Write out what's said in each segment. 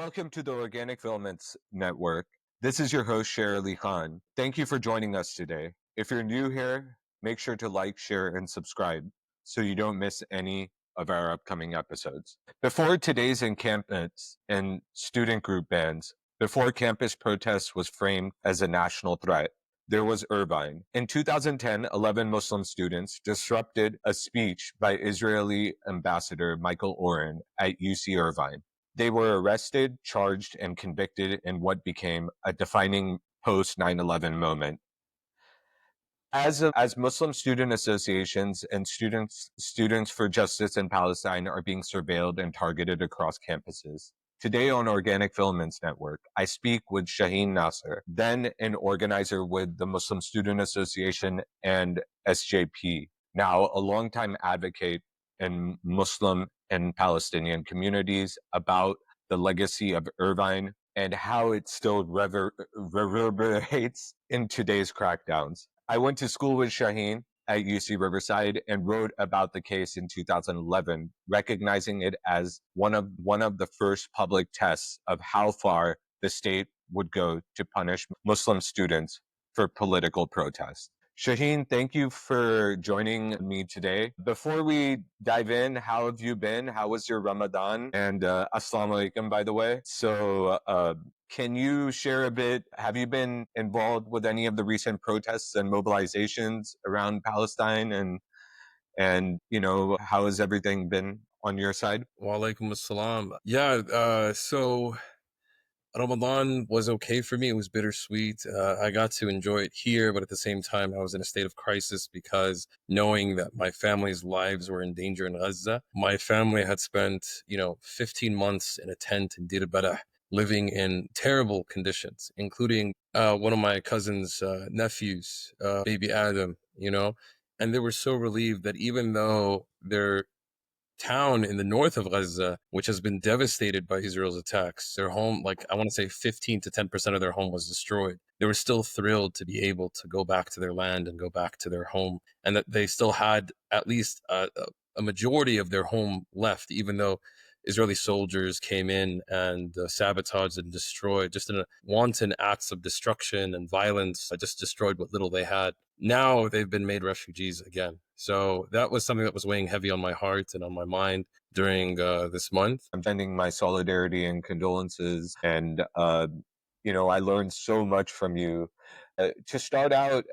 Welcome to the Organic Filaments Network. This is your host, Sher Ali Khan. Thank you for joining us today. If you're new here, make sure to like, share, and subscribe so you don't miss any of our upcoming episodes. Before today's encampments and student group bans, before campus protests was framed as a national threat, there was Irvine. In 2010, 11 Muslim students disrupted a speech by Israeli Ambassador Michael Oren at UC Irvine. They were arrested, charged, and convicted in what became a defining post 9/11 moment. As Muslim student associations and students for justice in Palestine are being surveilled and targeted across campuses. Today on Organic Filaments Network, I speak with Shaheen Nasser, then an organizer with the Muslim Student Association and SJP, now a longtime advocate in Muslim and Palestinian communities, about the legacy of Irvine and how it still reverberates in today's crackdowns. I went to school with Shaheen at UC Riverside and wrote about the case in 2011, recognizing it as one of the first public tests of how far the state would go to punish Muslim students for political protest. Shaheen, thank you for joining me today. Before we dive in, how have you been? How was your Ramadan? And Assalamu alaikum, by the way. So can you share a bit? Have you been involved with any of the recent protests and mobilizations around Palestine? And how has everything been on your side? Wa alaikum assalam. Yeah, so Ramadan was okay for me. It was bittersweet. I got to enjoy it here, but at the same time, I was in a state of crisis because knowing that my family's lives were in danger in Gaza, my family had spent, 15 months in a tent in Dir Balah, living in terrible conditions, including one of my cousin's nephews, baby Adam, and they were so relieved that even though their town in the north of Gaza, which has been devastated by Israel's attacks, their home, like I want to say 15 to 10% of their home was destroyed. They were still thrilled to be able to go back to their land and go back to their home, and that they still had at least a majority of their home left, even though Israeli soldiers came in and sabotaged and destroyed, just in a wanton acts of destruction and violence, just destroyed what little they had. Now they've been made refugees again. So that was something that was weighing heavy on my heart and on my mind during this month. I'm sending my solidarity and condolences, and I learned so much from you. To start out,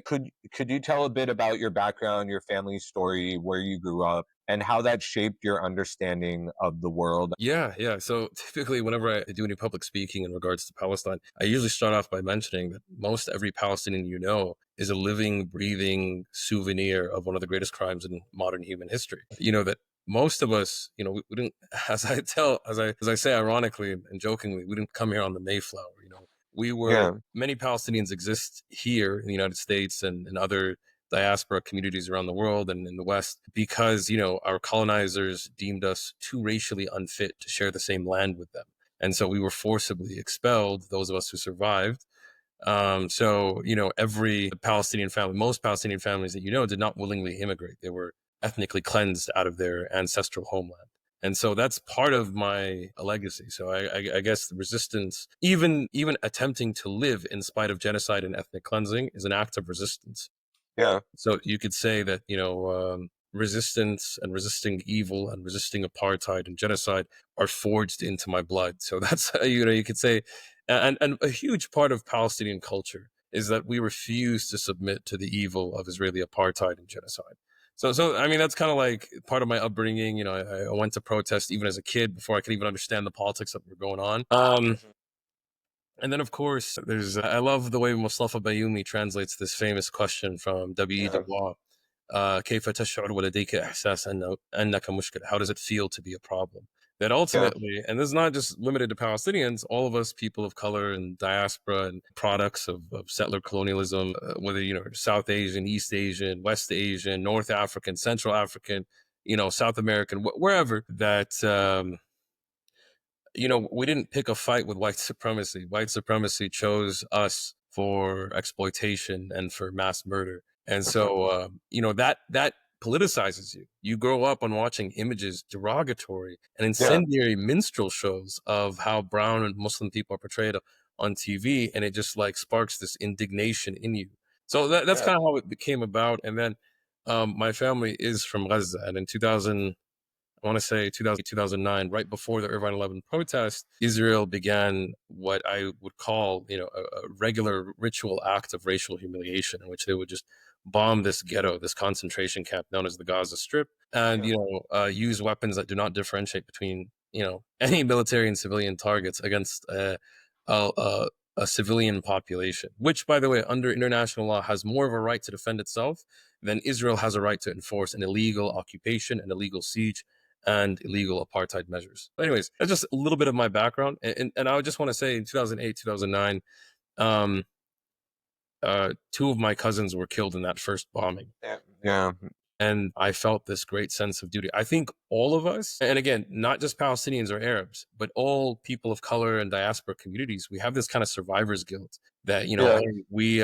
could you tell a bit about your background, your family story, where you grew up, and how that shaped your understanding of the world? Yeah. So typically, whenever I do any public speaking in regards to Palestine, I usually start off by mentioning that most every Palestinian is a living, breathing souvenir of one of the greatest crimes in modern human history. That most of us, we didn't, as I say ironically and jokingly, we didn't come here on the Mayflower. Yeah. Many Palestinians exist here in the United States and in other diaspora communities around the world and in the West because, our colonizers deemed us too racially unfit to share the same land with them. And so we were forcibly expelled, those of us who survived. Every Palestinian family, most Palestinian families that did not willingly immigrate. They were ethnically cleansed out of their ancestral homeland. And so that's part of my legacy. So I guess the resistance, even attempting to live in spite of genocide and ethnic cleansing, is an act of resistance. Yeah. So you could say that, resistance and resisting evil and resisting apartheid and genocide are forged into my blood. So that's, you could say, and a huge part of Palestinian culture is that we refuse to submit to the evil of Israeli apartheid and genocide. So I mean, that's kind of like part of my upbringing. I went to protest even as a kid before I could even understand the politics that were going on. And then, of course, I love the way Mustafa Bayoumi translates this famous question from W.E. Du Bois. كيف تشعر ولديك إحساس أنك مشكلة? How does it feel to be a problem? That ultimately, and this is not just limited to Palestinians, all of us people of color and diaspora and products of settler colonialism, whether, South Asian, East Asian, West Asian, North African, Central African, South American, wherever, that, we didn't pick a fight with white supremacy. White supremacy chose us for exploitation and for mass murder. And so, that politicizes you. You grow up on watching images derogatory and Yeah. incendiary minstrel shows of how brown and Muslim people are portrayed on TV, and it just like sparks this indignation in you. So that's Yeah. kind of how it became about. And then my family is from Gaza, and in 2000, I want to say 2009, right before the Irvine 11 protest, Israel began what I would call, a regular ritual act of racial humiliation, in which they would just bomb this ghetto, this concentration camp known as the Gaza Strip, and Yeah. use weapons that do not differentiate between any military and civilian targets against a, a, a civilian population, which, by the way, under international law, has more of a right to defend itself than Israel has a right to enforce an illegal occupation, an illegal siege, and illegal apartheid measures. But anyways, that's just a little bit of my background. And I would just want to say in 2008, 2009, um, two of my cousins were killed in that first bombing. Yeah. Yeah. And I felt this great sense of duty. I think all of us, and again, not just Palestinians or Arabs, but all people of color and diaspora communities, we have this kind of survivor's guilt that, Yeah. hey, we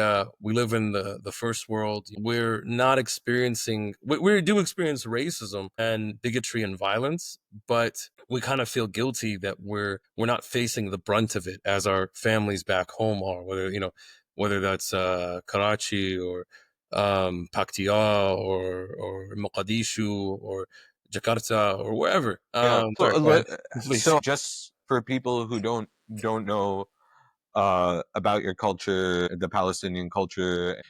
live in the first world. We're not experiencing, we do experience racism and bigotry and violence, but we kind of feel guilty that we're not facing the brunt of it as our families back home are, whether that's Karachi or Paktia or Mogadishu or Jakarta or wherever. Yeah. Sorry, go ahead, please. So just for people who don't know about your culture, the Palestinian culture,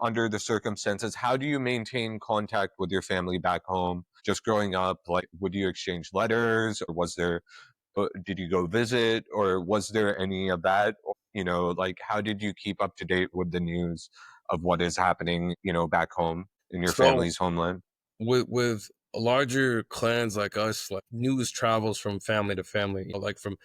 under the circumstances, how do you maintain contact with your family back home? Just growing up, like, would you exchange letters, or did you go visit, or was there any of that? Or, like, how did you keep up to date with the news of what is happening, back home in your So family's homeland? with larger clans like us, like news travels from family to family, like from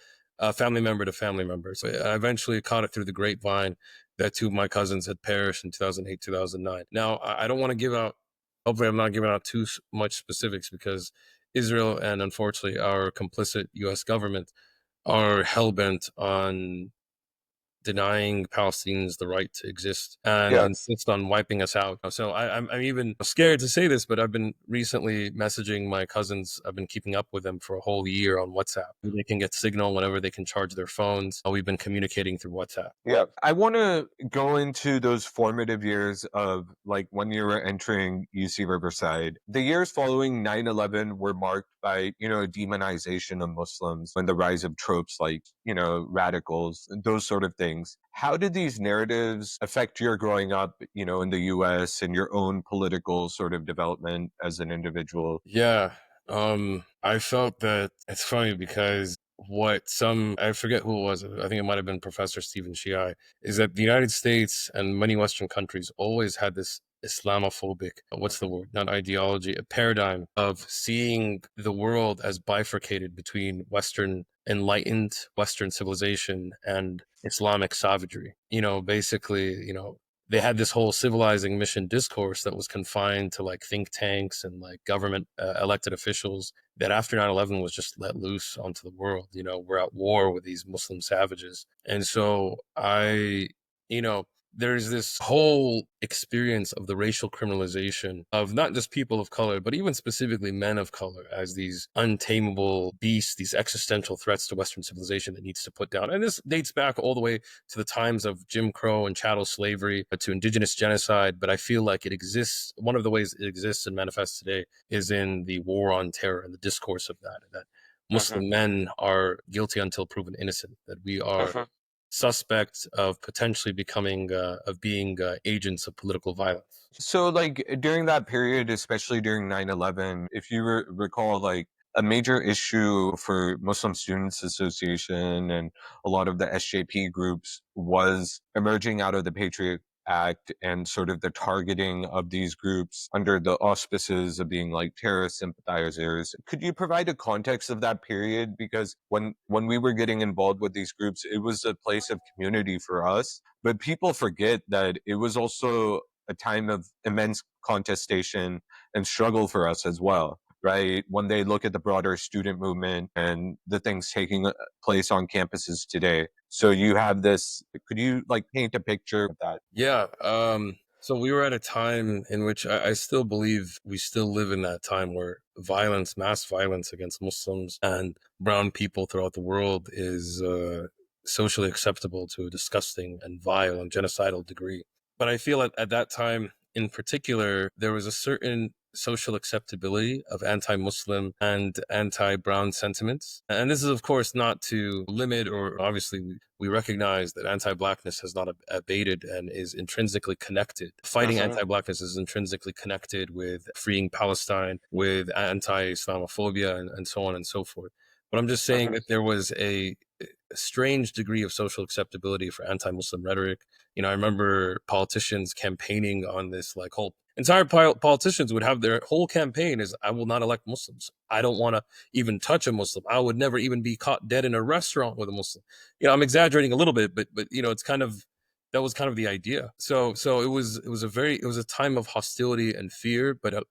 family member to family member. So I eventually caught it through the grapevine that two of my cousins had perished in 2008, 2009. Now, I don't want to give out, hopefully I'm not giving out too much specifics, because Israel and unfortunately our complicit US government are hell-bent on denying Palestinians the right to exist and Yeah. insist on wiping us out. So I'm even scared to say this, but I've been recently messaging my cousins. I've been keeping up with them for a whole year on WhatsApp. They can get signal whenever they can charge their phones. We've been communicating through WhatsApp. Yeah. I want to go into those formative years of, like, when you were entering UC Riverside. The years following 9/11 were marked by, demonization of Muslims and the rise of tropes like, radicals, those sort of things. How did these narratives affect your growing up, in the US, and your own political sort of development as an individual? Yeah. I felt that it's funny because I forget who it was, I think it might have been Professor Stephen Shai, is that the United States and many Western countries always had this Islamophobic, what's the word? Not ideology, a paradigm of seeing the world as bifurcated between Western enlightened Western civilization and Islamic savagery. Basically, they had this whole civilizing mission discourse that was confined to like think tanks and like government elected officials, that after 9/11 was just let loose onto the world. We're at war with these Muslim savages. And so there's this whole experience of the racial criminalization of not just people of color, but even specifically men of color as these untamable beasts, these existential threats to Western civilization that needs to put down. And this dates back all the way to the times of Jim Crow and chattel slavery, to indigenous genocide. But I feel like it exists. One of the ways it exists and manifests today is in the war on terror and the discourse of that Mhm. Muslim men are guilty until proven innocent, that we are suspect of potentially being agents of political violence. So, like, during that period, especially during 9/11, if you recall, like, a major issue for Muslim Students Association and a lot of the SJP groups was emerging out of the Patriot Act and sort of the targeting of these groups under the auspices of being like terrorist sympathizers. Could you provide a context of that period? Because when we were getting involved with these groups, it was a place of community for us. But people forget that it was also a time of immense contestation and struggle for us as well, right? When they look at the broader student movement and the things taking place on campuses today. So you have this, could you like paint a picture of that? Yeah. So we were at a time in which I still believe we still live in that time where violence, mass violence against Muslims and brown people throughout the world is socially acceptable to a disgusting and vile and genocidal degree. But I feel at that time in particular, there was a certain social acceptability of anti-Muslim and anti-brown sentiments. And this is, of course, not to limit, or obviously we recognize that anti-blackness has not abated and is intrinsically connected. Fighting anti-blackness is intrinsically connected with freeing Palestine, with anti-Islamophobia, and so on and so forth. But I'm just saying that there was a strange degree of social acceptability for anti-Muslim rhetoric. You know, I remember politicians campaigning on this, like whole entire politicians would have their whole campaign is, I will not elect Muslims. I don't want to even touch a Muslim. I would never even be caught dead in a restaurant with a Muslim. You know, I'm exaggerating a little bit, but you know, it's kind of, that was kind of the idea. So it was a time of hostility and fear, but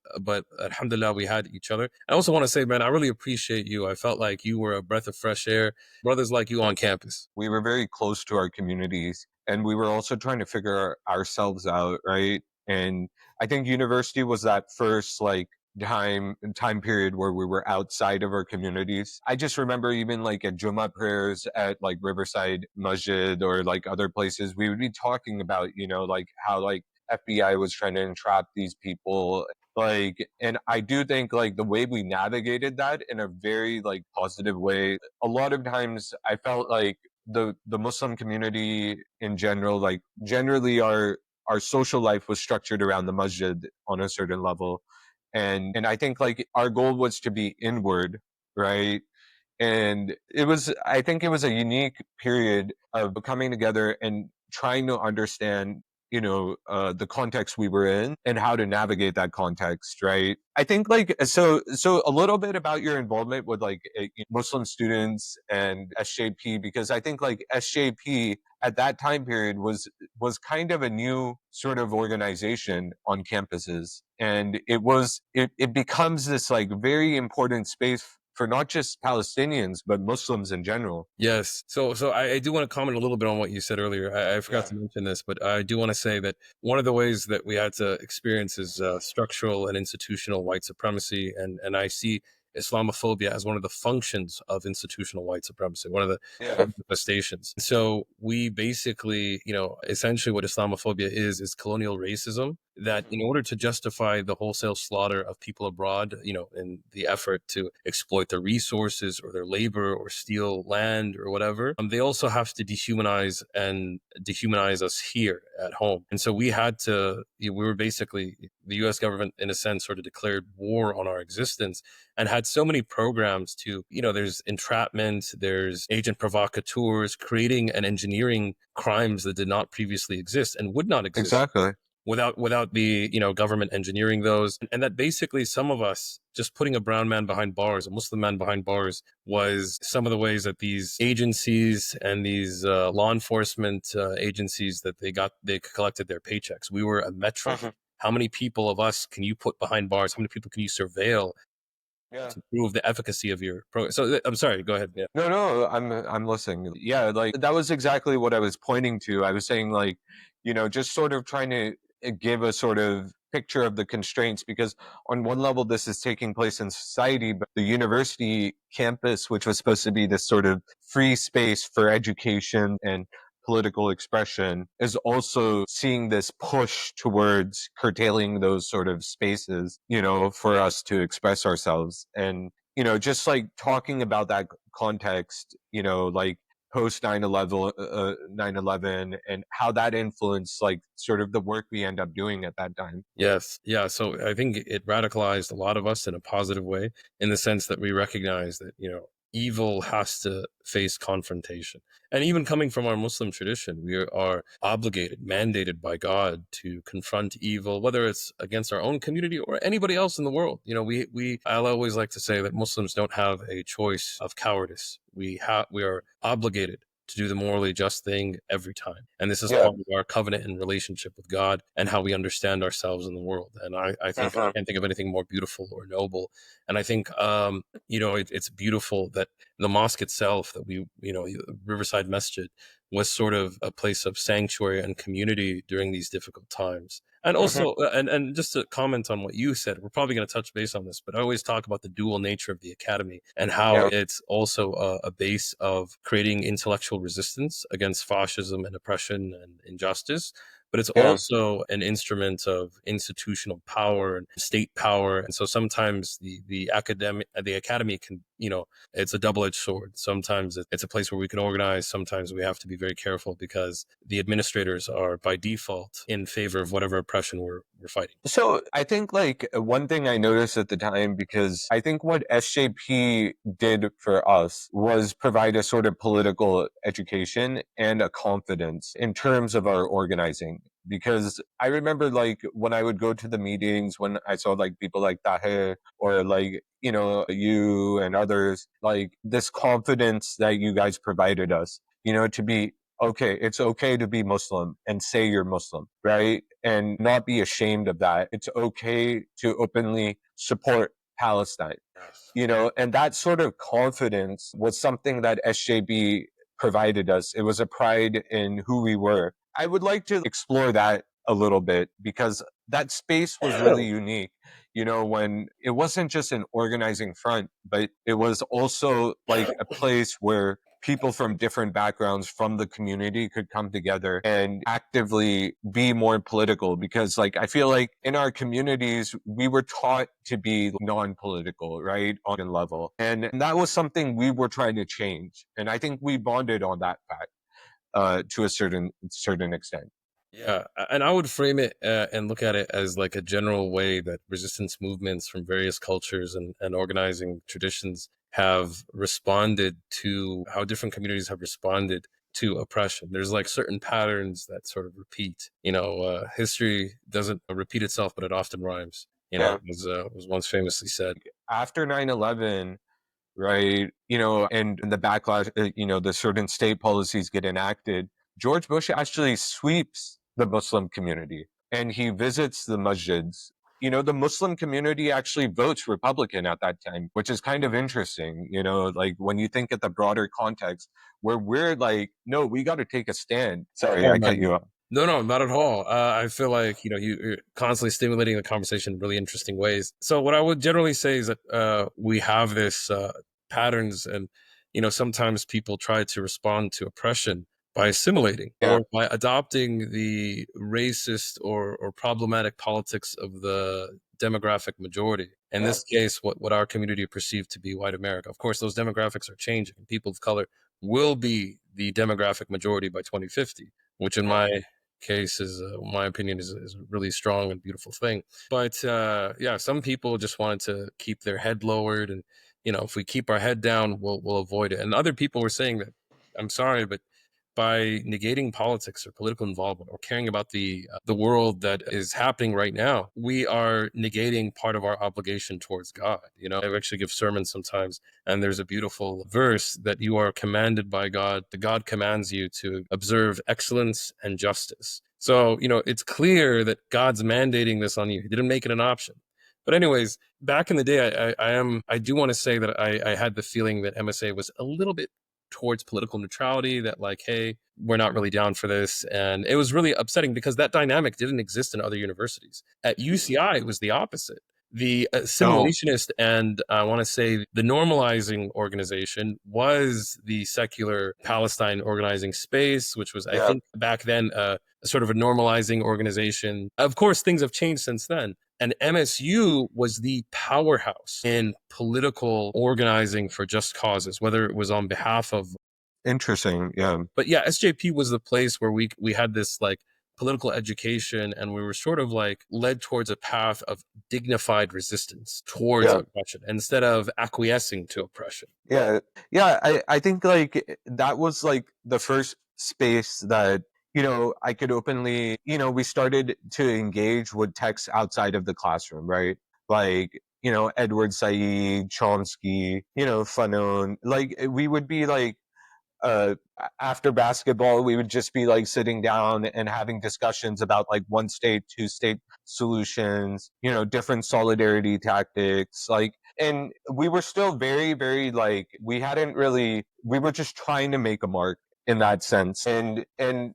alhamdulillah, we had each other. I also want to say, man, I really appreciate you. I felt like you were a breath of fresh air, brothers like you on campus. We were very close to our communities, and we were also trying to figure ourselves out, right? And I think university was that first like time period where we were outside of our communities. I just remember even like at Jummah prayers at like Riverside Masjid or like other places, we would be talking about, you know, like how like FBI was trying to entrap these people, like, and I do think like the way we navigated that in a very like positive way. A lot of times I felt like the Muslim community in general, like generally our social life was structured around the masjid on a certain level. And I think like our goal was to be inward, right? And it was, I think it was a unique period of coming together and trying to understand, you know, the context we were in and how to navigate that context, right? I think like, so a little bit about your involvement with like Muslim students and SJP, because I think like SJP at that time period was kind of a new sort of organization on campuses, and it becomes this like very important space for not just Palestinians but Muslims in general. Yes. So I do want to comment a little bit on what you said earlier. I forgot Yeah. to mention this, but I do want to say that one of the ways that we had to experience is structural and institutional white supremacy, and I see Islamophobia as one of the functions of institutional white supremacy, one of the Yeah. manifestations. So we basically, you know, essentially what Islamophobia is colonial racism that in order to justify the wholesale slaughter of people abroad, you know, in the effort to exploit their resources or their labor or steal land or whatever, they also have to dehumanize us here at home. And so we had to, we were basically, the US government, in a sense, sort of declared war on our existence and had so many programs to, you know, there's entrapment, there's agent provocateurs, creating and engineering crimes that did not previously exist and would not exist Exactly. without the, you know, government engineering those. And that basically some of us just putting a brown man behind bars, a Muslim man behind bars, was some of the ways that these agencies and these law enforcement agencies that they collected their paychecks. We were a metric. How many people of us can you put behind bars? How many people can you surveil Yeah. to prove the efficacy of your program? So I'm sorry, go ahead. Yeah. No, I'm listening. Yeah, like that was exactly what I was pointing to. I was saying like, you know, just sort of trying to give a sort of picture of the constraints, because on one level this is taking place in society, but the university campus, which was supposed to be this sort of free space for education and political expression, is also seeing this push towards curtailing those sort of spaces, you know, for us to express ourselves. And you know, just like talking about that context, you know, like post 9/11, 9/11, and how that influenced like sort of the work we end up doing at that time. Yes. Yeah. So I think it radicalized a lot of us in a positive way, in the sense that we recognize that, you know, evil has to face confrontation. And even coming from our Muslim tradition, we are obligated, mandated by God to confront evil, whether it's against our own community or anybody else in the world. You know, I always like to say that Muslims don't have a choice of cowardice. We are obligated to do the morally just thing every time. And this is Yeah. part of our covenant and relationship with God and how we understand ourselves in the world. And I think I can't think of anything more beautiful or noble. And I think, you know, it's beautiful that the mosque itself that we, you know, Riverside Masjid, was sort of a place of sanctuary and community during these difficult times. And Mhm. also, and just to comment on what you said, we're probably going to touch base on this, but I always talk about the dual nature of the academy and how Yeah. it's also a base of creating intellectual resistance against fascism and oppression and injustice. But it's Yeah. also an instrument of institutional power and state power. And so sometimes the academy can, it's a double-edged sword. Sometimes it's a place where we can organize. Sometimes we have to be very careful because the administrators are by default in favor of whatever oppression we're fighting. So I think like one thing I noticed at the time, because I think what SJP did for us was provide a sort of political education and a confidence in terms of our organizing. Because I remember like when I would go to the meetings, when I saw like people like Tahir or like, you and others, like this confidence that you guys provided us, to be okay, it's okay to be Muslim and say you're Muslim, right? And not be ashamed of that. It's okay to openly support Palestine, Yes. and that sort of confidence was something that SJB provided us. It was a pride in who we were. I would like to explore that a little bit because that space was really unique. When it wasn't just an organizing front, but it was also like a place where people from different backgrounds from the community could come together and actively be more political, because like I feel like in our communities we were taught to be non-political, right, on a level, and that was something we were trying to change, and I think we bonded on that fact to a certain extent. Yeah, and I would frame it and look at it as like a general way that resistance movements from various cultures and organizing traditions have responded to how different communities have responded to oppression. There's like certain patterns that sort of repeat. History doesn't repeat itself, but it often rhymes. Yeah. Was once famously said. After 9/11, right, and the backlash, the certain state policies get enacted, George Bush actually sweeps the Muslim community and he visits the masjids. The Muslim community actually votes Republican at that time, which is kind of interesting, like when you think at the broader context where we're like, no, we got to take a stand. Sorry, Oh I cut man. you off. No, no, not at all. I feel like you're constantly stimulating the conversation in really interesting ways. So what I would generally say is that we have this patterns, and sometimes people try to respond to oppression by assimilating Yeah. or by adopting the racist or problematic politics of the demographic majority. In Yeah. this case, what our community perceived to be white America. Of course, those demographics are changing. People of color will be the demographic majority by 2050, which in Yeah. my case is my opinion is a really strong and beautiful thing. But yeah, some people just wanted to keep their head lowered, and if we keep our head down, we'll avoid it. And other people were saying that, I'm sorry, but by negating politics or political involvement or caring about the world that is happening right now, we are negating part of our obligation towards God. I actually give sermons sometimes, and there's a beautiful verse that you are commanded by God. The God commands you to observe excellence and justice. So, it's clear that God's mandating this on you. He didn't make it an option. But anyways, back in the day, I do want to say that I had the feeling that MSA was a little bit towards political neutrality, that like, hey, we're not really down for this. And it was really upsetting because that dynamic didn't exist in other universities. At UCI, it was the opposite. The No. assimilationist and I want to say the normalizing organization was the secular Palestine organizing space, which was, I Yeah. think, back then sort of a normalizing organization. Of course, things have changed since then. And MSU was the powerhouse in political organizing for just causes, whether it was on behalf of. Interesting. Yeah. But yeah, SJP was the place where we had this like political education, and we were sort of like led towards a path of dignified resistance towards Yeah. oppression instead of acquiescing to oppression. Yeah, yeah. I think like that was like the first space that I could openly. We started to engage with texts outside of the classroom, right? Like Edward Said, Chomsky, Fanon. Like we would be like after basketball, we would just be like sitting down and having discussions about like one state, two state solutions, different solidarity tactics. Like, and we were still very, very like, we were just trying to make a mark in that sense. And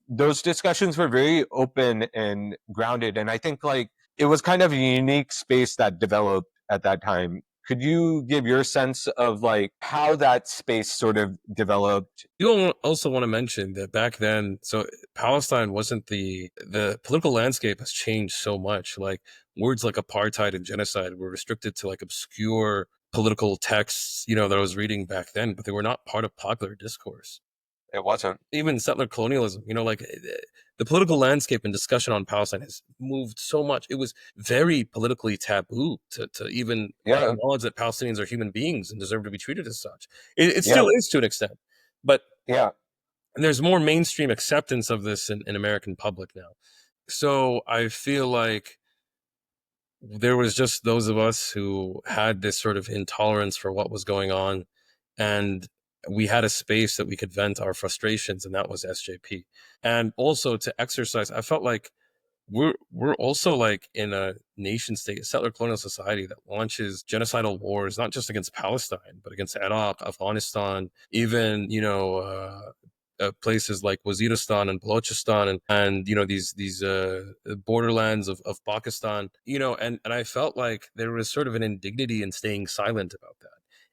those discussions were very open and grounded. And I think like it was kind of a unique space that developed at that time. Could you give your sense of like how that space sort of developed? You also want to mention that back then, so Palestine wasn't the political landscape has changed so much. Like words like apartheid and genocide were restricted to like obscure political texts, that I was reading back then, but they were not part of popular discourse. It wasn't. Even settler colonialism, like the political landscape and discussion on Palestine has moved so much. It was very politically taboo to even Yeah. acknowledge that Palestinians are human beings and deserve to be treated as such. It Yeah. still is to an extent, but Yeah. there's more mainstream acceptance of this in American public now. So I feel like there was just those of us who had this sort of intolerance for what was going on, and we had a space that we could vent our frustrations, and that was SJP. And also to exercise, I felt like we're also like in a nation state, a settler colonial society that launches genocidal wars, not just against Palestine, but against Iraq, Afghanistan, even places like Waziristan and Balochistan, and these borderlands of Pakistan, and I felt like there was sort of an indignity in staying silent about that.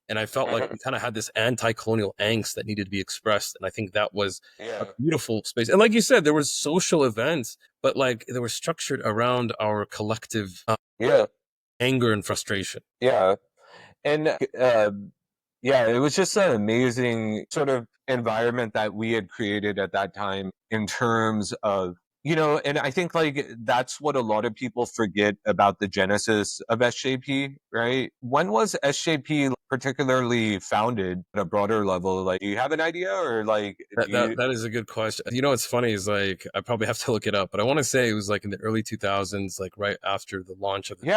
And I felt like we kind of had this anti-colonial angst that needed to be expressed. And I think that was a beautiful space. And like you said, there was social events, but like they were structured around our collective anger and frustration. Yeah. And yeah, it was just an amazing sort of environment that we had created at that time in terms of, and I think like that's what a lot of people forget about the genesis of SJP, right? When was SJP particularly founded at a broader level? Like, do you have an idea or like, That is a good question. What's funny is like, I probably have to look it up, but I want to say it was like in the early 2000s, like right after the launch of the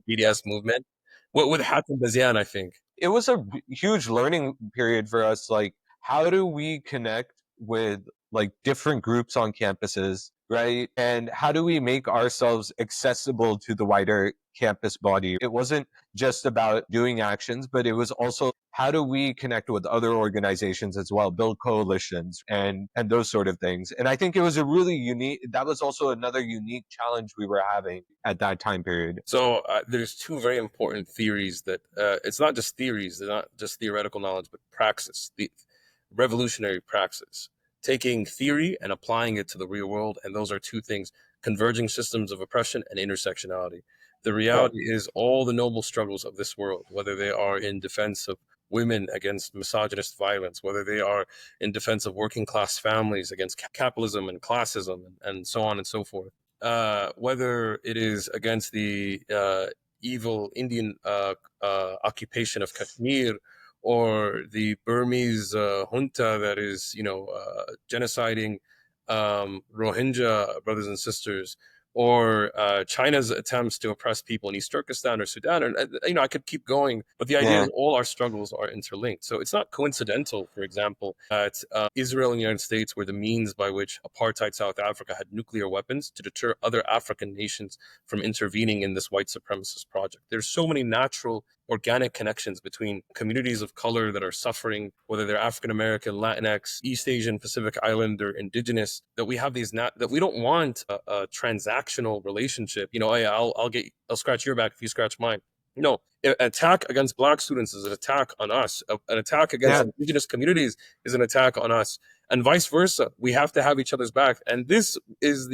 BDS movement. What would happen, Bazian, I think. It was a huge learning period for us. Like, how do we connect with like different groups on campuses, right? And how do we make ourselves accessible to the wider campus body? It wasn't just about doing actions, but it was also how do we connect with other organizations as well, build coalitions and those sort of things. And I think it was a really unique, that was also another unique challenge we were having at that time period. So there's two very important theories that it's not just theories, they're not just theoretical knowledge, but praxis, the revolutionary praxis, taking theory and applying it to the real world. And those are two things: converging systems of oppression and intersectionality. The reality is all the noble struggles of this world, whether they are in defense of women against misogynist violence, whether they are in defense of working class families against capitalism and classism, and so on and so forth. Whether it is against the evil Indian occupation of Kashmir, or the Burmese junta that is, genociding Rohingya brothers and sisters, or China's attempts to oppress people in East Turkestan or Sudan, and I could keep going. But the idea is all our struggles are interlinked. So it's not coincidental, for example, that Israel and the United States were the means by which apartheid South Africa had nuclear weapons to deter other African nations from intervening in this white supremacist project. There's so many natural, organic connections between communities of color that are suffering, whether they're African American, Latinx, East Asian, Pacific Islander, indigenous, that we have these that we don't want a transactional relationship. I'll scratch your back if you scratch mine. No, an attack against Black students is an attack on us. An attack against indigenous communities is an attack on us, and vice versa. We have to have each other's back, and this is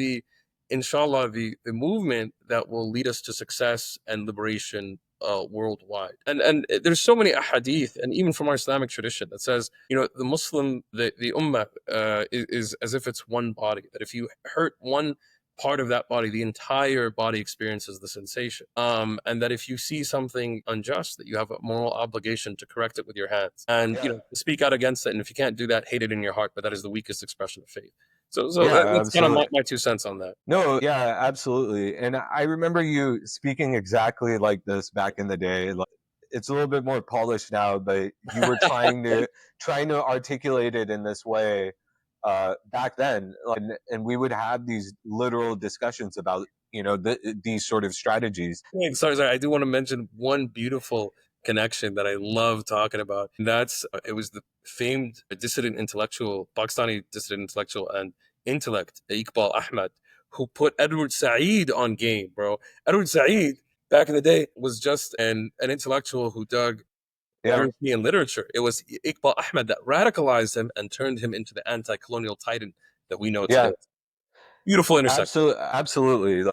inshallah, the movement that will lead us to success and liberation worldwide. And there's so many ahadith, and even from our Islamic tradition, that says, the Muslim, the ummah is as if it's one body, that if you hurt one part of that body, the entire body experiences the sensation. And that if you see something unjust, that you have a moral obligation to correct it with your hands, and speak out against it. And if you can't do that, hate it in your heart. But that is the weakest expression of faith. So that's kind of my 2 cents on that. No, yeah, absolutely. And I remember you speaking exactly like this back in the day. Like, it's a little bit more polished now, but you were trying to articulate it in this way back then. And we would have these literal discussions about these sort of strategies. Sorry, I do want to mention one beautiful connection that I love talking about. And that's it was the famed dissident intellectual, Pakistani dissident intellectual and intellect Iqbal Ahmed, who put Edward Said on game, bro. Edward Said back in the day was just an intellectual who dug Yeah. European literature. It was Iqbal Ahmed that radicalized him and turned him into the anti-colonial titan that we know Yeah. today. Beautiful intersection. Absolutely.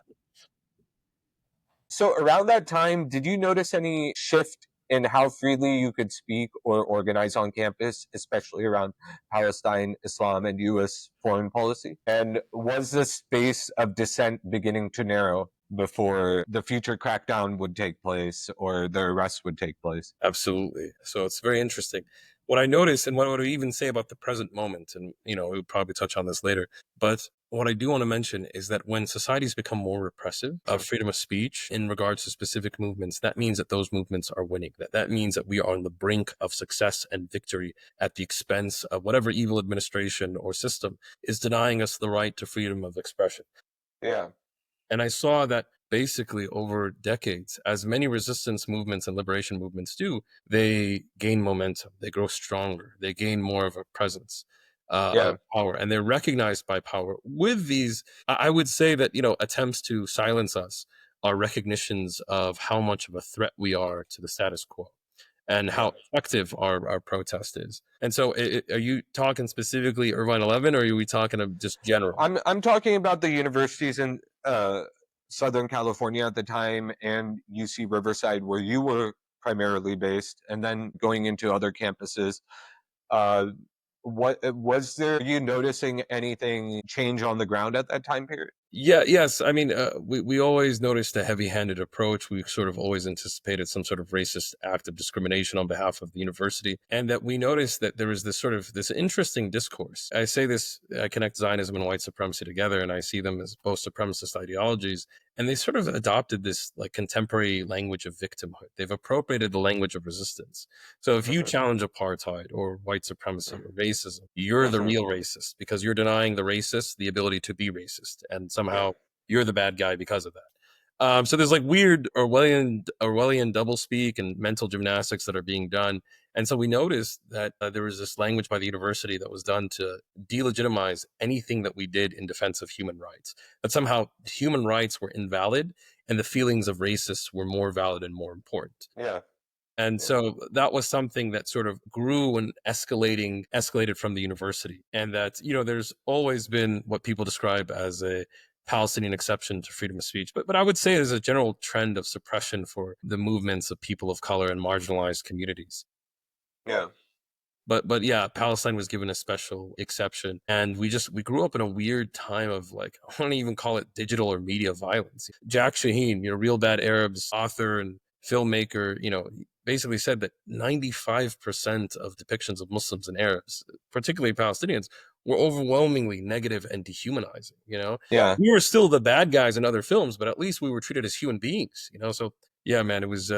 So around that time, did you notice any shift in how freely you could speak or organize on campus, especially around Palestine, Islam, and U.S. foreign policy? And was the space of dissent beginning to narrow before the future crackdown would take place or the arrest would take place? Absolutely. So it's very interesting. What I noticed, and what I would even say about the present moment, and we'll probably touch on this later, but what I do want to mention is that when societies become more repressive of freedom of speech in regards to specific movements, that means that those movements are winning. That means that we are on the brink of success and victory at the expense of whatever evil administration or system is denying us the right to freedom of expression. Yeah. And I saw that basically over decades, as many resistance movements and liberation movements do, they gain momentum, they grow stronger, they gain more of a presence Yeah. of power, and they're recognized by power. With these, I would say that, attempts to silence us are recognitions of how much of a threat we are to the status quo and Yeah. how effective our protest is. And so are you talking specifically Irvine 11, or are we talking of just general? I'm talking about the universities in Southern California at the time and UC Riverside, where you were primarily based, and then going into other campuses. Uh, what was there? Are you noticing anything change on the ground at that time period? Yes. I mean, we always noticed a heavy-handed approach. We sort of always anticipated some sort of racist act of discrimination on behalf of the university, and that we noticed that there was this interesting discourse. I say this, I connect Zionism and white supremacy together, and I see them as both supremacist ideologies. And they sort of adopted this like contemporary language of victimhood. They've appropriated the language of resistance. So if you Mhm. challenge apartheid or white supremacy or racism, you're the Mhm. real racist because you're denying the racist the ability to be racist. And Yeah. somehow you're the bad guy because of that. So there's like weird Orwellian doublespeak and mental gymnastics that are being done. And so we noticed that there was this language by the university that was done to delegitimize anything that we did in defense of human rights. That somehow human rights were invalid and the feelings of racists were more valid and more important. Yeah. And Yeah. so that was something that sort of grew and escalated from the university. And that, there's always been what people describe as a Palestinian exception to freedom of speech. But I would say there's a general trend of suppression for the movements of people of color and marginalized communities. Yeah. But yeah, Palestine was given a special exception, and we grew up in a weird time of like I don't even call it digital or media violence. Jack Shaheen, Real Bad Arabs author and filmmaker, basically said that 95% of depictions of Muslims and Arabs, particularly Palestinians, were overwhelmingly negative and dehumanizing. Yeah. We were still the bad guys in other films, but at least we were treated as human beings. So yeah, man, it was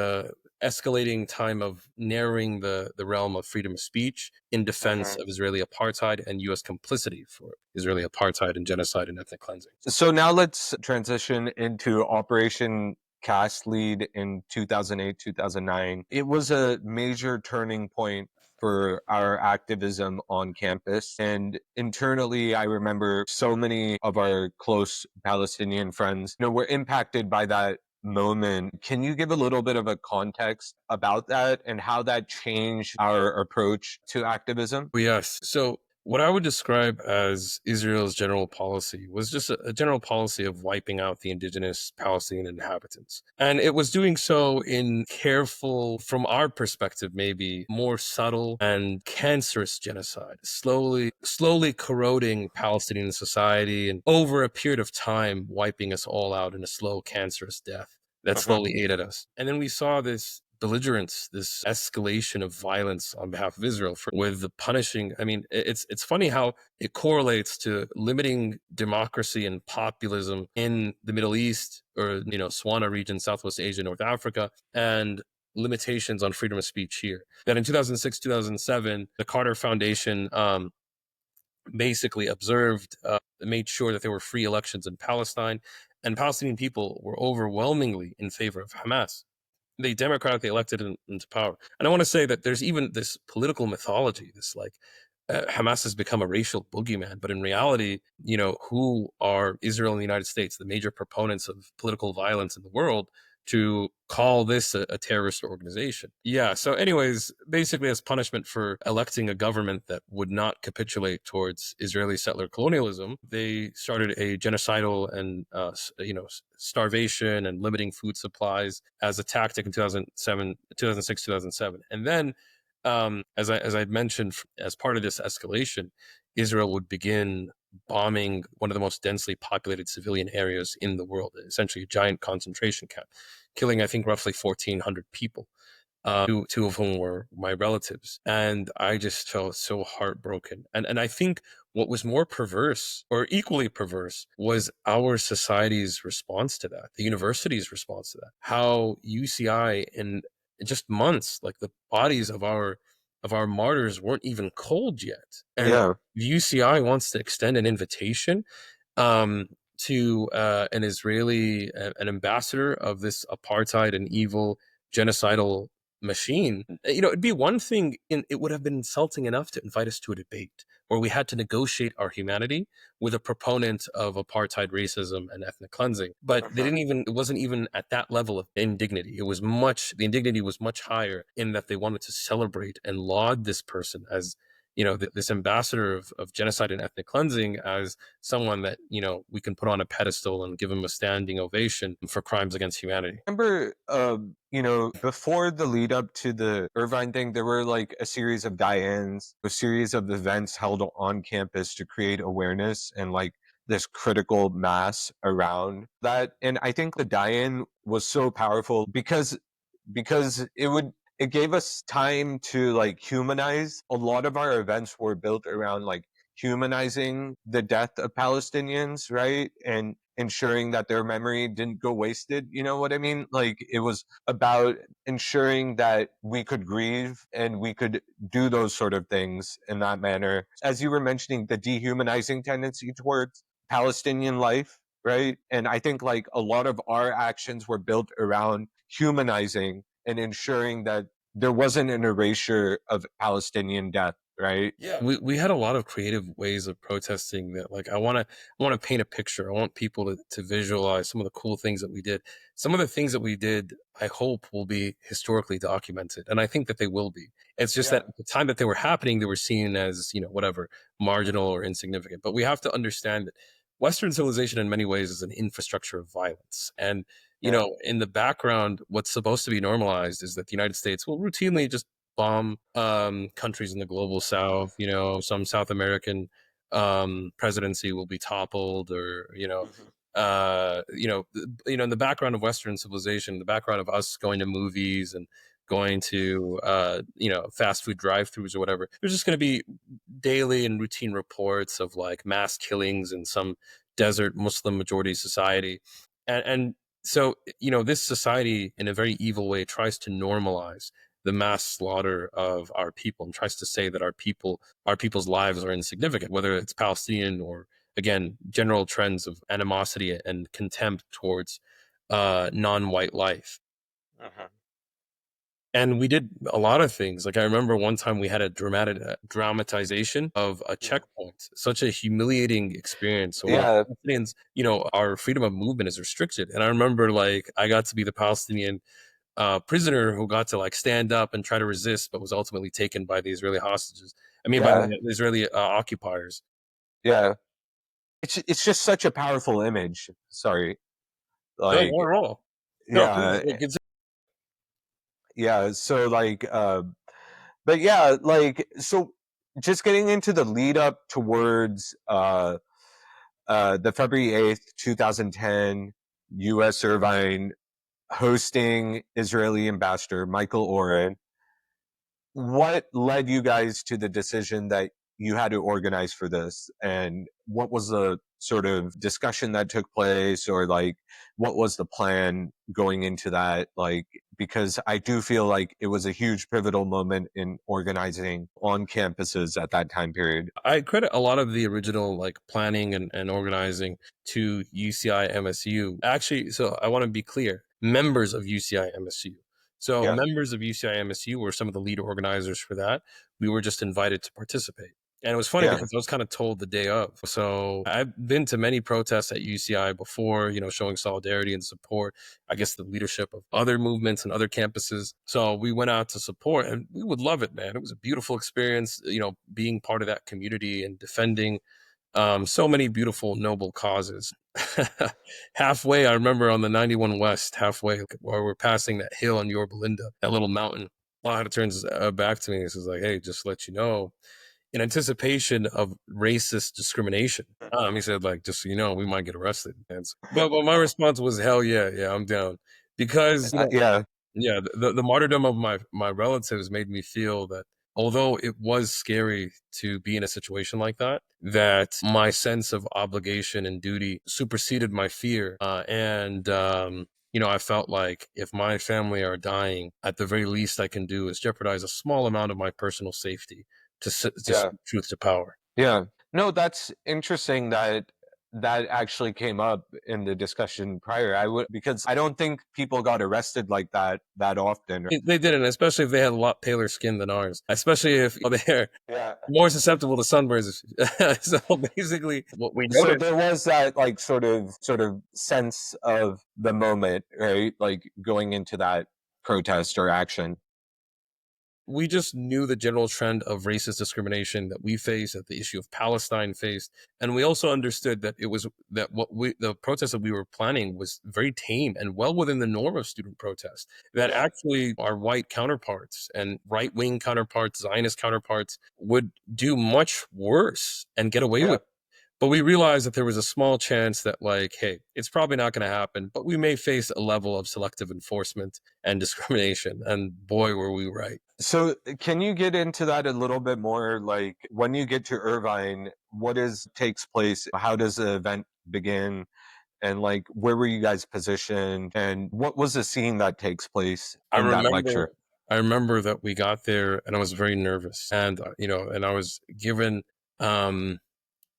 escalating time of narrowing the realm of freedom of speech in defense Mhm. of Israeli apartheid and U.S. complicity for Israeli apartheid and genocide and ethnic cleansing. So now let's transition into Operation Cast Lead in 2008, 2009. It was a major turning point for our activism on campus. And internally, I remember so many of our close Palestinian friends, were impacted by that moment. Can you give a little bit of a context about that and how that changed our approach to activism? Yes. So what I would describe as Israel's general policy was just a general policy of wiping out the indigenous Palestinian inhabitants. And it was doing so in careful, from our perspective, maybe more subtle and cancerous genocide, slowly corroding Palestinian society and over a period of time, wiping us all out in a slow, cancerous death that Mhm. slowly ate at us. And then we saw this belligerence, this escalation of violence on behalf of Israel with the punishing. I mean, it's funny how it correlates to limiting democracy and populism in the Middle East or Swana region, Southwest Asia, North Africa, and limitations on freedom of speech here. That in 2006, 2007, the Carter Foundation basically observed, made sure that there were free elections in Palestine, and Palestinian people were overwhelmingly in favor of Hamas. they democratically elected into power. And I want to say that there's even this political mythology, this like Hamas has become a racial boogeyman, but in reality, who are Israel and the United States, the major proponents of political violence in the world, to call this a terrorist organization? Yeah. So, anyways, basically, as punishment for electing a government that would not capitulate towards Israeli settler colonialism, they started a genocidal and starvation and limiting food supplies as a tactic in 2007, 2006, 2007, and then as I mentioned, as part of this escalation, Israel would begin bombing one of the most densely populated civilian areas in the world, essentially a giant concentration camp, killing, I think, roughly 1,400 people. Two of whom were my relatives. And I just felt so heartbroken. And I think what was more perverse or equally perverse was our society's response to that, the university's response to that. How UCI in just months, like the bodies of our martyrs weren't even cold yet. And Yeah. UCI wants to extend an invitation to an Israeli, an ambassador of this apartheid and evil genocidal machine. It'd be one thing, it would have been insulting enough to invite us to a debate where we had to negotiate our humanity with a proponent of apartheid racism and ethnic cleansing. But it wasn't even at that level of indignity. The indignity was much higher in that they wanted to celebrate and laud this person as, this ambassador of genocide and ethnic cleansing as someone that, we can put on a pedestal and give him a standing ovation for crimes against humanity. Remember, before the lead up to the Irvine thing, there were like a series of die-ins, a series of events held on campus to create awareness and like this critical mass around that. And I think the die-in was so powerful because it gave us time to like humanize. A lot of our events were built around like humanizing the death of Palestinians, right? And ensuring that their memory didn't go wasted. You know what I mean? Like it was about ensuring that we could grieve and we could do those sort of things in that manner. As you were mentioning, the dehumanizing tendency towards Palestinian life, right? And I think like a lot of our actions were built around humanizing and ensuring that there wasn't an erasure of Palestinian death, right? Yeah, we had a lot of creative ways of protesting that. Like, I want to paint a picture. I want people to visualize some of the cool things that we did. Some of the things that we did, I hope, will be historically documented, and I think that they will be. It's just that at the time that they were happening, they were seen as, whatever, marginal or insignificant. But we have to understand that Western civilization in many ways is an infrastructure of violence. And, in the background, what's supposed to be normalized is that the United States will routinely just bomb countries in the global south. Some South American presidency will be toppled, or in the background of Western civilization, the background of us going to movies and going to fast food drive-throughs or whatever, there's just going to be daily and routine reports of like mass killings in some desert Muslim majority society. And so, this society in a very evil way tries to normalize the mass slaughter of our people and tries to say that our people's lives are insignificant, whether it's Palestinian or, again, general trends of animosity and contempt towards non-white life. And we did a lot of things. Like, I remember one time we had a dramatization of a checkpoint, such a humiliating experience. So, Yeah, Palestinians, our freedom of movement is restricted. And I remember, like, I got to be the Palestinian prisoner who got to like stand up and try to resist, but was ultimately taken by the Israeli hostages. I mean, by yeah, the Israeli occupiers. yeah. It's just such a powerful image. Sorry, No, like not at all. No, please, yeah, yeah. So like, but yeah, like so. Just getting into the lead up towards the February 8th, 2010, U.S. Irvine hosting Israeli Ambassador Michael Oren. What led you guys to the decision that you had to organize for this, and what was the sort of discussion that took place, or like what was the plan going into that? Like, because I do feel like it was a huge pivotal moment in organizing on campuses at that time period. I credit a lot of the original like planning and organizing to UCI MSU. Actually, so I want to be clear, members of UCI MSU. So Yeah. members of UCI MSU were some of the lead organizers for that. We were just invited to participate. And it was funny Yeah. because I was kind of told the day of. So I've been to many protests at UCI before, showing solidarity and support, I guess, the leadership of other movements and other campuses. So we went out to support and we would love it, man. It was a beautiful experience, being part of that community and defending so many beautiful, noble causes. Halfway, I remember on the 91 West, halfway, while we're passing that hill in Yorba Linda, that little mountain, Lahada turns back to me and says, like, hey, just to let you know, in anticipation of racist discrimination. He said, like, just so you know, we might get arrested. But my response was, hell yeah, I'm down. Because, Yeah. yeah, the martyrdom of my relatives made me feel that although it was scary to be in a situation like that, that my sense of obligation and duty superseded my fear. I felt like if my family are dying, at the very least I can do is jeopardize a small amount of my personal safety to Yeah. speak truth to power. Yeah. No, that's interesting that that actually came up in the discussion prior. I would, because I don't think people got arrested like that often. They didn't, especially if they had a lot paler skin than ours, especially if they're Yeah. more susceptible to sunburns. So basically, what we So noticed, there was that like sort of sense of the moment, right? Like going into that protest or action. we just knew the general trend of racist discrimination that we faced, that the issue of Palestine faced, and we also understood that the protest that we were planning was very tame and well within the norm of student protest. That Yeah. actually our white counterparts and right wing counterparts, Zionist counterparts, would do much worse and get away Yeah. with. But we realized that there was a small chance that, like, hey, it's probably not going to happen, but we may face a level of selective enforcement and discrimination. And boy, were we right. So can you get into that a little bit more? Like when you get to Irvine, what is takes place? How does the event begin? And like where were you guys positioned? And what was the scene that takes place I in that remember, lecture? I remember that we got there and I was very nervous, and and I was given um,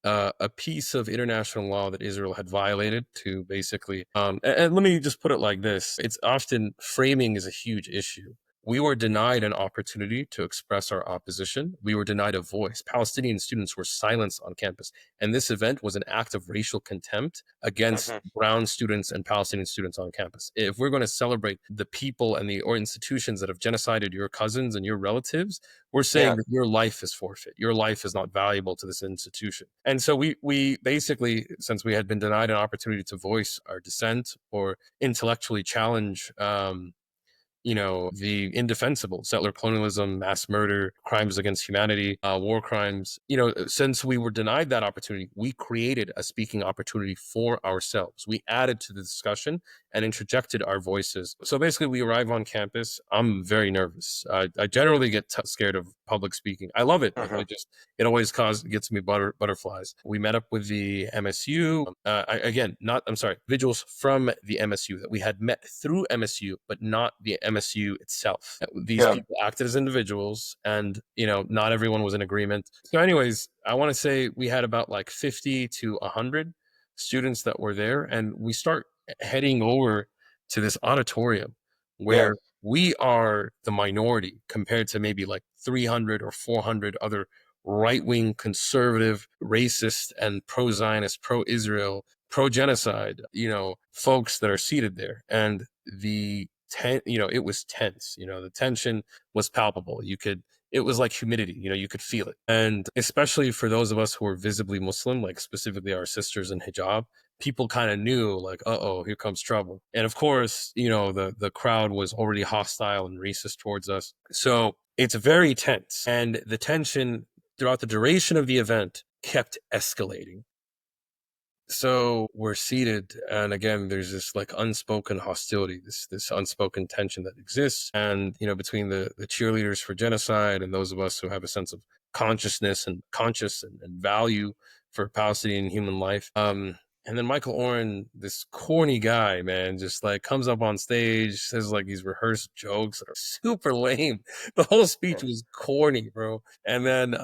a piece of international law that Israel had violated to basically, and let me just put it like this: it's often framing is a huge issue. We were denied an opportunity to express our opposition. We were denied a voice. Palestinian students were silenced on campus. And this event was an act of racial contempt against Mhm. brown students and Palestinian students on campus. If we're going to celebrate the people and the or institutions that have genocided your cousins and your relatives, we're saying Yeah. that your life is forfeit. Your life is not valuable to this institution. And so we basically, since we had been denied an opportunity to voice our dissent or intellectually challenge the indefensible, settler colonialism, mass murder, crimes against humanity, war crimes. Since we were denied that opportunity, we created a speaking opportunity for ourselves. We added to the discussion and interjected our voices. So basically, we arrive on campus. I'm very nervous. I generally get scared of public speaking. I love it, but Mhm. it always gets me butterflies. We met up with the MSU. I'm sorry, individuals from the MSU that we had met through MSU, but not the MSU itself. These Yeah. people acted as individuals, and not everyone was in agreement. So, anyways, I want to say we had about like 50 to 100 students that were there, and we start heading over to this auditorium Yeah. where we are the minority compared to maybe like 300 or 400 other right-wing conservative racist and pro-Zionist, pro-Israel, pro-genocide folks that are seated there. And it was tense. The tension was palpable. It was like humidity. You could feel it. And especially for those of us who were visibly Muslim, like specifically our sisters in hijab, people kind of knew, like, uh-oh, here comes trouble. And of course, the crowd was already hostile and racist towards us. So it's very tense. And the tension throughout the duration of the event kept escalating. So we're seated, and again, there's this like unspoken hostility, this unspoken tension that exists, and between the cheerleaders for genocide and those of us who have a sense of consciousness and and value for Palestinian human life. And then Michael Oren, this corny guy, man, just like comes up on stage, says like these rehearsed jokes that are super lame. The whole speech was corny, bro. And then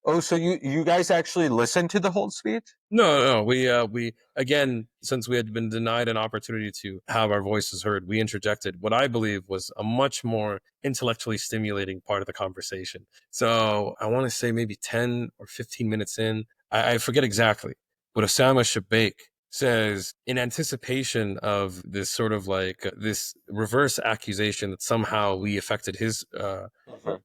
Oh, so you guys actually listened to the whole speech? No. We again, since we had been denied an opportunity to have our voices heard, we interjected what I believe was a much more intellectually stimulating part of the conversation. So I want to say maybe 10 or 15 minutes in, I forget exactly, but Osama Shabaik says, in anticipation of this sort of like this reverse accusation that somehow we affected his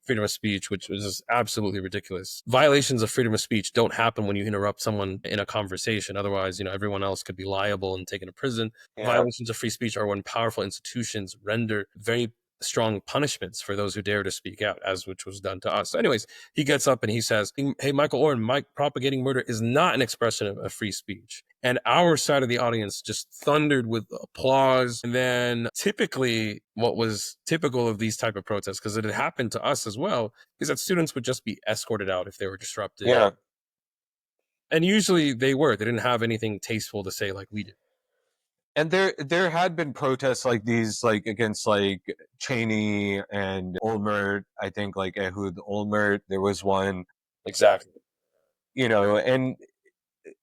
freedom of speech, which was absolutely ridiculous. Violations of freedom of speech don't happen when you interrupt someone in a conversation. Otherwise, everyone else could be liable and taken to prison. Yeah. Violations of free speech are when powerful institutions render very strong punishments for those who dare to speak out, as which was done to us. So anyways, he gets up and he says, hey, Michael Oren, Mike propagating murder is not an expression of free speech. And our side of the audience just thundered with applause. And then typically what was typical of these type of protests, because it had happened to us as well, is that students would just be escorted out if they were disrupted. Yeah. And usually they were. They didn't have anything tasteful to say like we did. And there had been protests like these, like against like Cheney and Olmert. I think like Ehud Olmert. There was one, Exactly. and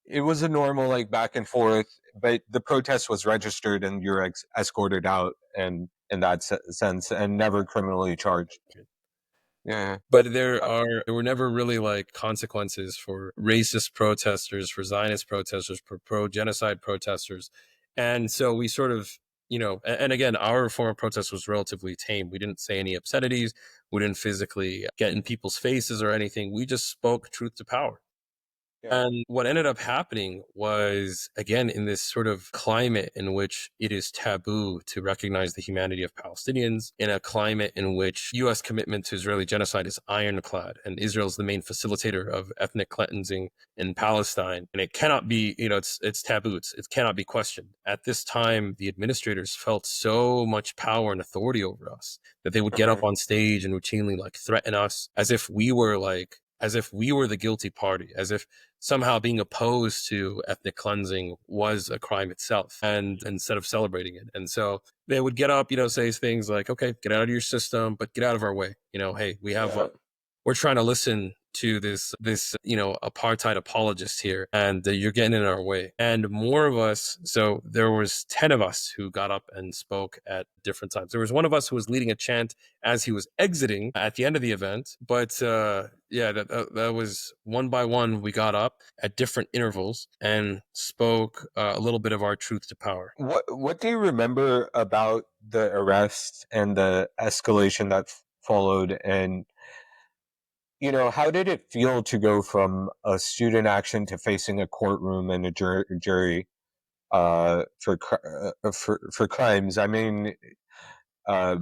it was a normal like back and forth. But the protest was registered, and you're escorted out, and in that sense, and never criminally charged. Yeah. But there were never really like consequences for racist protesters, for Zionist protesters, for pro-genocide protesters. And so we sort of, and again, our form of protest was relatively tame. We didn't say any obscenities. We didn't physically get in people's faces or anything. We just spoke truth to power. Yeah. And what ended up happening was, again, in this sort of climate in which it is taboo to recognize the humanity of Palestinians, in a climate in which U.S. commitment to Israeli genocide is ironclad, and Israel is the main facilitator of ethnic cleansing in Palestine, and it cannot be, it's taboo. It cannot be questioned. At this time, the administrators felt so much power and authority over us that they would get up on stage and routinely like threaten us as if we were the guilty party, as if somehow being opposed to ethnic cleansing was a crime itself, and instead of celebrating it. And so they would get up, say things like, okay, get out of your system, but get out of our way. Hey, we're trying to listen to this apartheid apologist here, and you're getting in our way. And more of us, so there was 10 of us who got up and spoke at different times. There was one of us who was leading a chant as he was exiting at the end of the event, but that was one by one. We got up at different intervals and spoke a little bit of our truth to power. What do you remember about the arrest and the escalation that followed? And how did it feel to go from a student action to facing a courtroom and a jury for crimes? I mean, uh,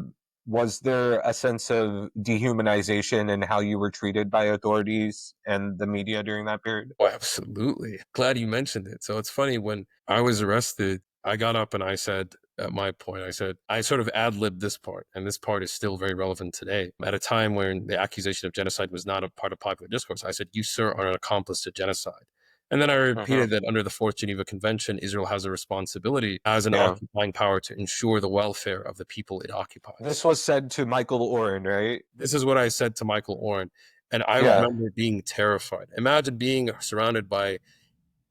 was there a sense of dehumanization in how you were treated by authorities and the media during that period? Oh, absolutely. Glad you mentioned it. So it's funny, when I was arrested, I got up and I said, at my point, I sort of ad-libbed this part, and this part is still very relevant today. At a time when the accusation of genocide was not a part of popular discourse, I said, you, sir, are an accomplice to genocide. And then I repeated that under the Fourth Geneva Convention, Israel has a responsibility as an occupying power to ensure the welfare of the people it occupies. This was said to Michael Oren, right? This is what I said to Michael Oren. And I remember being terrified. Imagine being surrounded by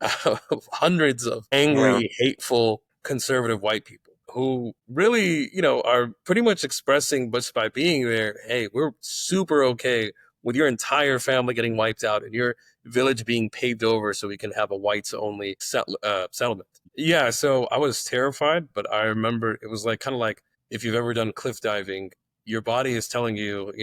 hundreds of angry, hateful, conservative white people who really, are pretty much expressing just by being there, hey, we're super okay with your entire family getting wiped out and your village being paved over so we can have a whites only settlement. Yeah, so I was terrified, but I remember it was kind of like if you've ever done cliff diving, your body is telling you,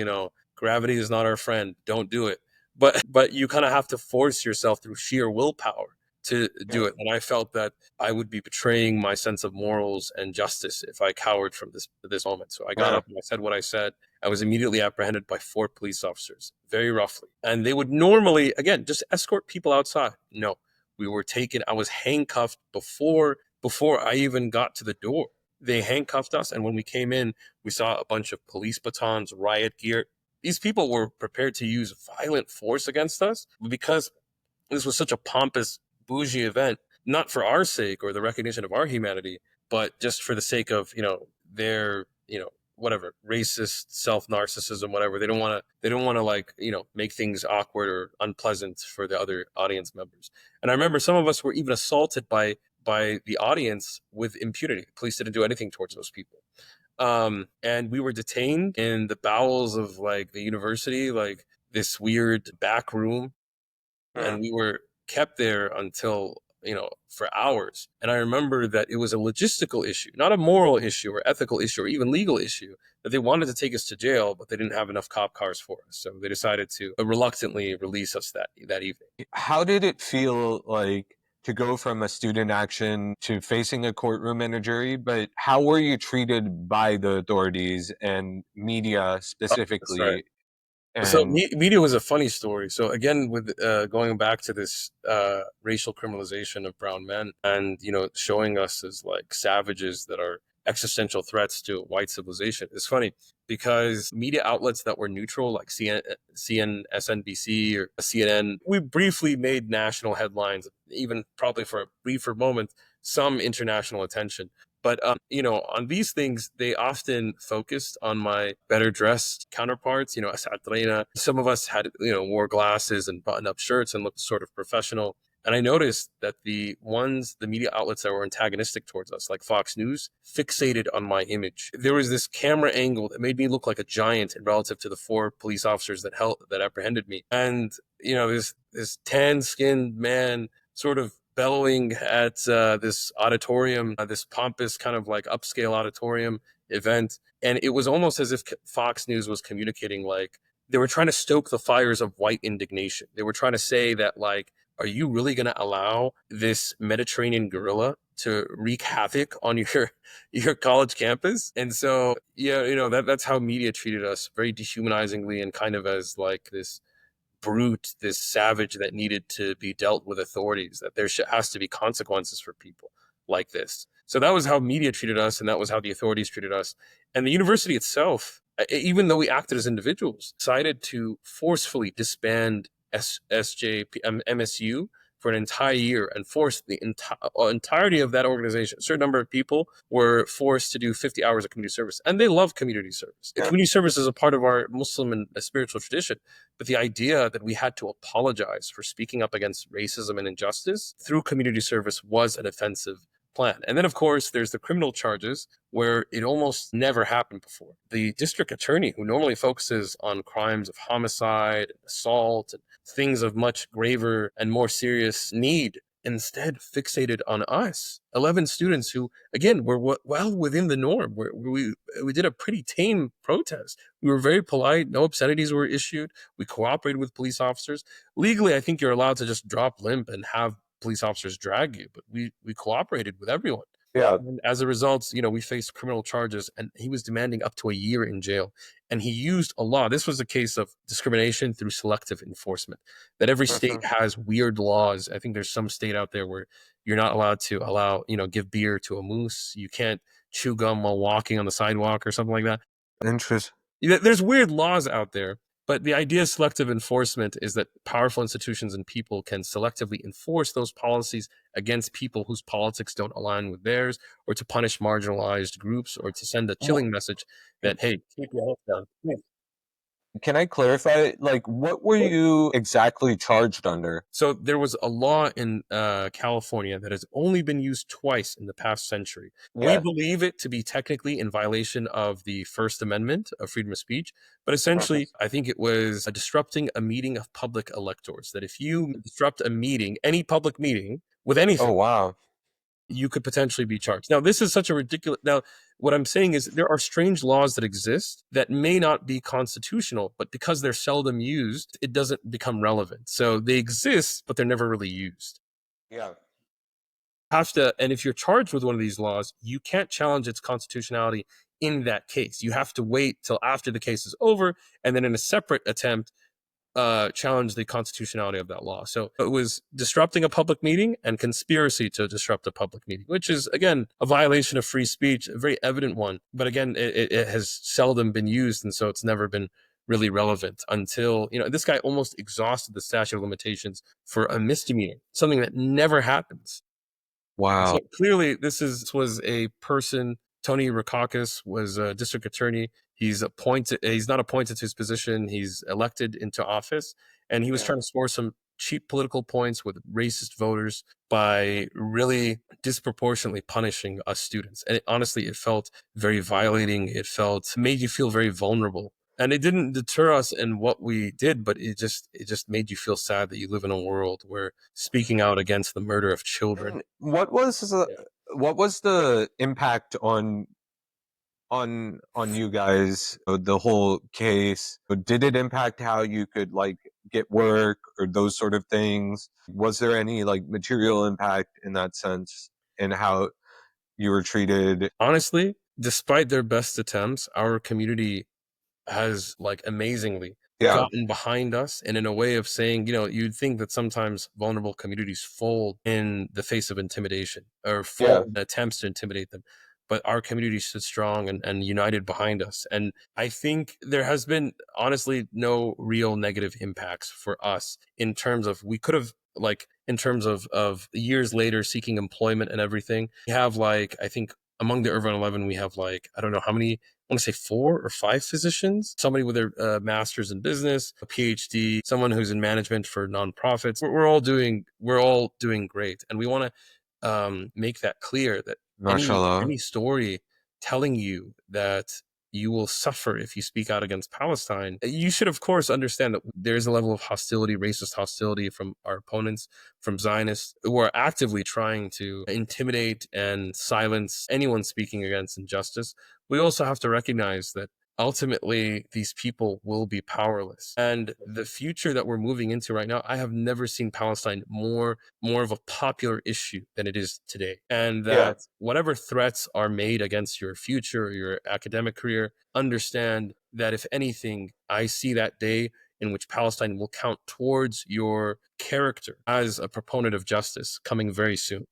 gravity is not our friend, don't do it. But you kind of have to force yourself through sheer willpower to do it. And I felt that I would be betraying my sense of morals and justice if I cowered from this moment. So I got up and I said what I said. I was immediately apprehended by 4 police officers, very roughly. And they would normally, again, just escort people outside. No, we were taken. I was handcuffed before I even got to the door. They handcuffed us. And when we came in, we saw a bunch of police batons, riot gear. These people were prepared to use violent force against us because this was such a pompous, bougie event, not for our sake or the recognition of our humanity, but just for the sake of, their, whatever, racist self-narcissism, whatever. They don't want to like, make things awkward or unpleasant for the other audience members. And I remember some of us were even assaulted by the audience with impunity. The police didn't do anything towards those people. And we were detained in the bowels of like the university, like this weird back room, and we were kept there until, for hours. And I remember that it was a logistical issue, not a moral issue or ethical issue or even legal issue, that they wanted to take us to jail, but they didn't have enough cop cars for us. So they decided to reluctantly release us that evening. How did it feel like to go from a student action to facing a courtroom and a jury? But how were you treated by the authorities and media That's right. specifically? So And media was a funny story. So again, with going back to this racial criminalization of brown men, and showing us as like savages that are existential threats to white civilization, it's funny because media outlets that were neutral, like SNBC or CNN, we briefly made national headlines, even probably for a briefer moment, some international attention. But on these things, they often focused on my better dressed counterparts. Asatrina. Some of us had wore glasses and button up shirts and looked sort of professional. And I noticed that the media outlets that were antagonistic towards us, like Fox News, fixated on my image. There was this camera angle that made me look like a giant relative to the 4 police officers that apprehended me. And this tan-skinned man sort of bellowing at this auditorium, this pompous kind of like upscale auditorium event. And it was almost as if Fox News was communicating, like they were trying to stoke the fires of white indignation. They were trying to say that, like, are you really going to allow this Mediterranean gorilla to wreak havoc on your college campus? And so, that's how media treated us, very dehumanizingly and kind of as like this brute, this savage that needed to be dealt with authorities, that there has to be consequences for people like this. So that was how media treated us, and that was how the authorities treated us. And the university itself, even though we acted as individuals, decided to forcefully disband MSU for an entire year and forced the entirety of that organization. A certain number of people were forced to do 50 hours of community service, and they love community service. Yeah. Community service is a part of our Muslim and spiritual tradition, but the idea that we had to apologize for speaking up against racism and injustice through community service was an offensive plan. And then, of course, there's the criminal charges, where it almost never happened before. The district attorney, who normally focuses on crimes of homicide, assault, and things of much graver and more serious need, instead fixated on us, 11 students who, again, were well within the norm. We did a pretty tame protest. We were very polite. No obscenities were issued. We cooperated with police officers. Legally, I think you're allowed to just drop limp and have police officers drag you, but we cooperated with everyone. yeah, And as a result, we faced criminal charges, and he was demanding up to a year in jail. And he used a law. This was a case of discrimination through selective enforcement, that every state has weird laws. I think there's some state out there where you're not allowed to give beer to a moose. You can't chew gum while walking on the sidewalk or something like that. Interesting. There's weird laws out there. But the idea of selective enforcement is that powerful institutions and people can selectively enforce those policies against people whose politics don't align with theirs, or to punish marginalized groups, or to send a chilling message that, hey, keep your head down. Can I clarify, like, what were you exactly charged under? So there was a law in California that has only been used twice in the past century. Yeah. We believe it to be technically in violation of the First Amendment of freedom of speech, but essentially, I think it was disrupting a meeting of public electors. That if you disrupt a meeting, any public meeting, with anything, Oh, wow. you could potentially be charged. Now, this is such a ridiculous... Now, what I'm saying is there are strange laws that exist that may not be constitutional, but because they're seldom used, it doesn't become relevant. So they exist, but they're never really used. Yeah. And if you're charged with one of these laws, you can't challenge its constitutionality in that case. You have to wait till after the case is over, and then in a separate attempt, challenge the constitutionality of that law. So it was disrupting a public meeting and conspiracy to disrupt a public meeting, which is, again, a violation of free speech, a very evident one. But again, it has seldom been used, and so it's never been really relevant until, this guy almost exhausted the statute of limitations for a misdemeanor, something that never happens. Wow. So clearly, this was a person Tony Rackauckus was a district attorney. He's appointed. He's not appointed to his position. He's elected into office, and he was trying to score some cheap political points with racist voters by really disproportionately punishing us students. And honestly, it felt very violating. It felt made you feel very vulnerable. And it didn't deter us in what we did, but it just made you feel sad that you live in a world where speaking out against the murder of children. What was the impact on you guys, the whole case? Did it impact how you could like get work or those sort of things? Was there any like material impact in that sense in how you were treated? Honestly, despite their best attempts, our community has like amazingly Yeah, gotten behind us, and in a way of saying, you'd think that sometimes vulnerable communities fold in the face of intimidation or yeah, fold in attempts to intimidate them, but our community stood strong and united behind us. And I think there has been honestly no real negative impacts for us in terms of we could have like in terms of years later seeking employment and everything. We have like, I think among the Irvine 11 we have like, I don't know how many, I want to say 4 or 5 physicians, somebody with their master's in business, a PhD, someone who's in management for nonprofits. We're all doing great, and we want to make that clear that mashallah. any story telling you that you will suffer if you speak out against Palestine, you should of course understand that there's a level of hostility, racist hostility from our opponents, from Zionists who are actively trying to intimidate and silence anyone speaking against injustice. We also have to recognize that ultimately these people will be powerless. And the future that we're moving into right now, I have never seen Palestine more of a popular issue than it is today. And Yeah. that whatever threats are made against your future or your academic career, understand that if anything, I see that day in which Palestine will count towards your character as a proponent of justice coming very soon.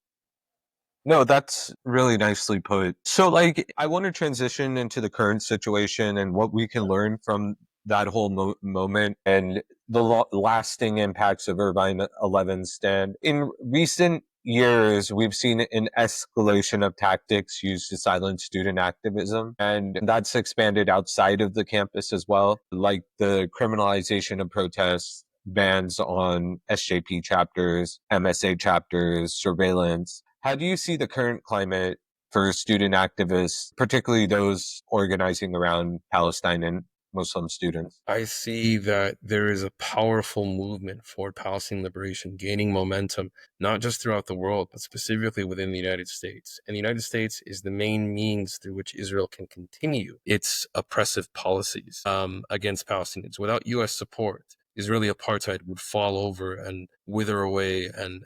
No, that's really nicely put. So, like, I want to transition into the current situation and what we can learn from that whole moment and the lasting impacts of Irvine 11 stand. In recent years, we've seen an escalation of tactics used to silence student activism, and that's expanded outside of the campus as well, like the criminalization of protests, bans on SJP chapters, MSA chapters, surveillance. How do you see the current climate for student activists, particularly those organizing around Palestine and Muslim students? I see that there is a powerful movement for Palestinian liberation gaining momentum, not just throughout the world, but specifically within the United States. And the United States is the main means through which Israel can continue its oppressive policies against Palestinians. Without U.S. support, Israeli apartheid would fall over and wither away and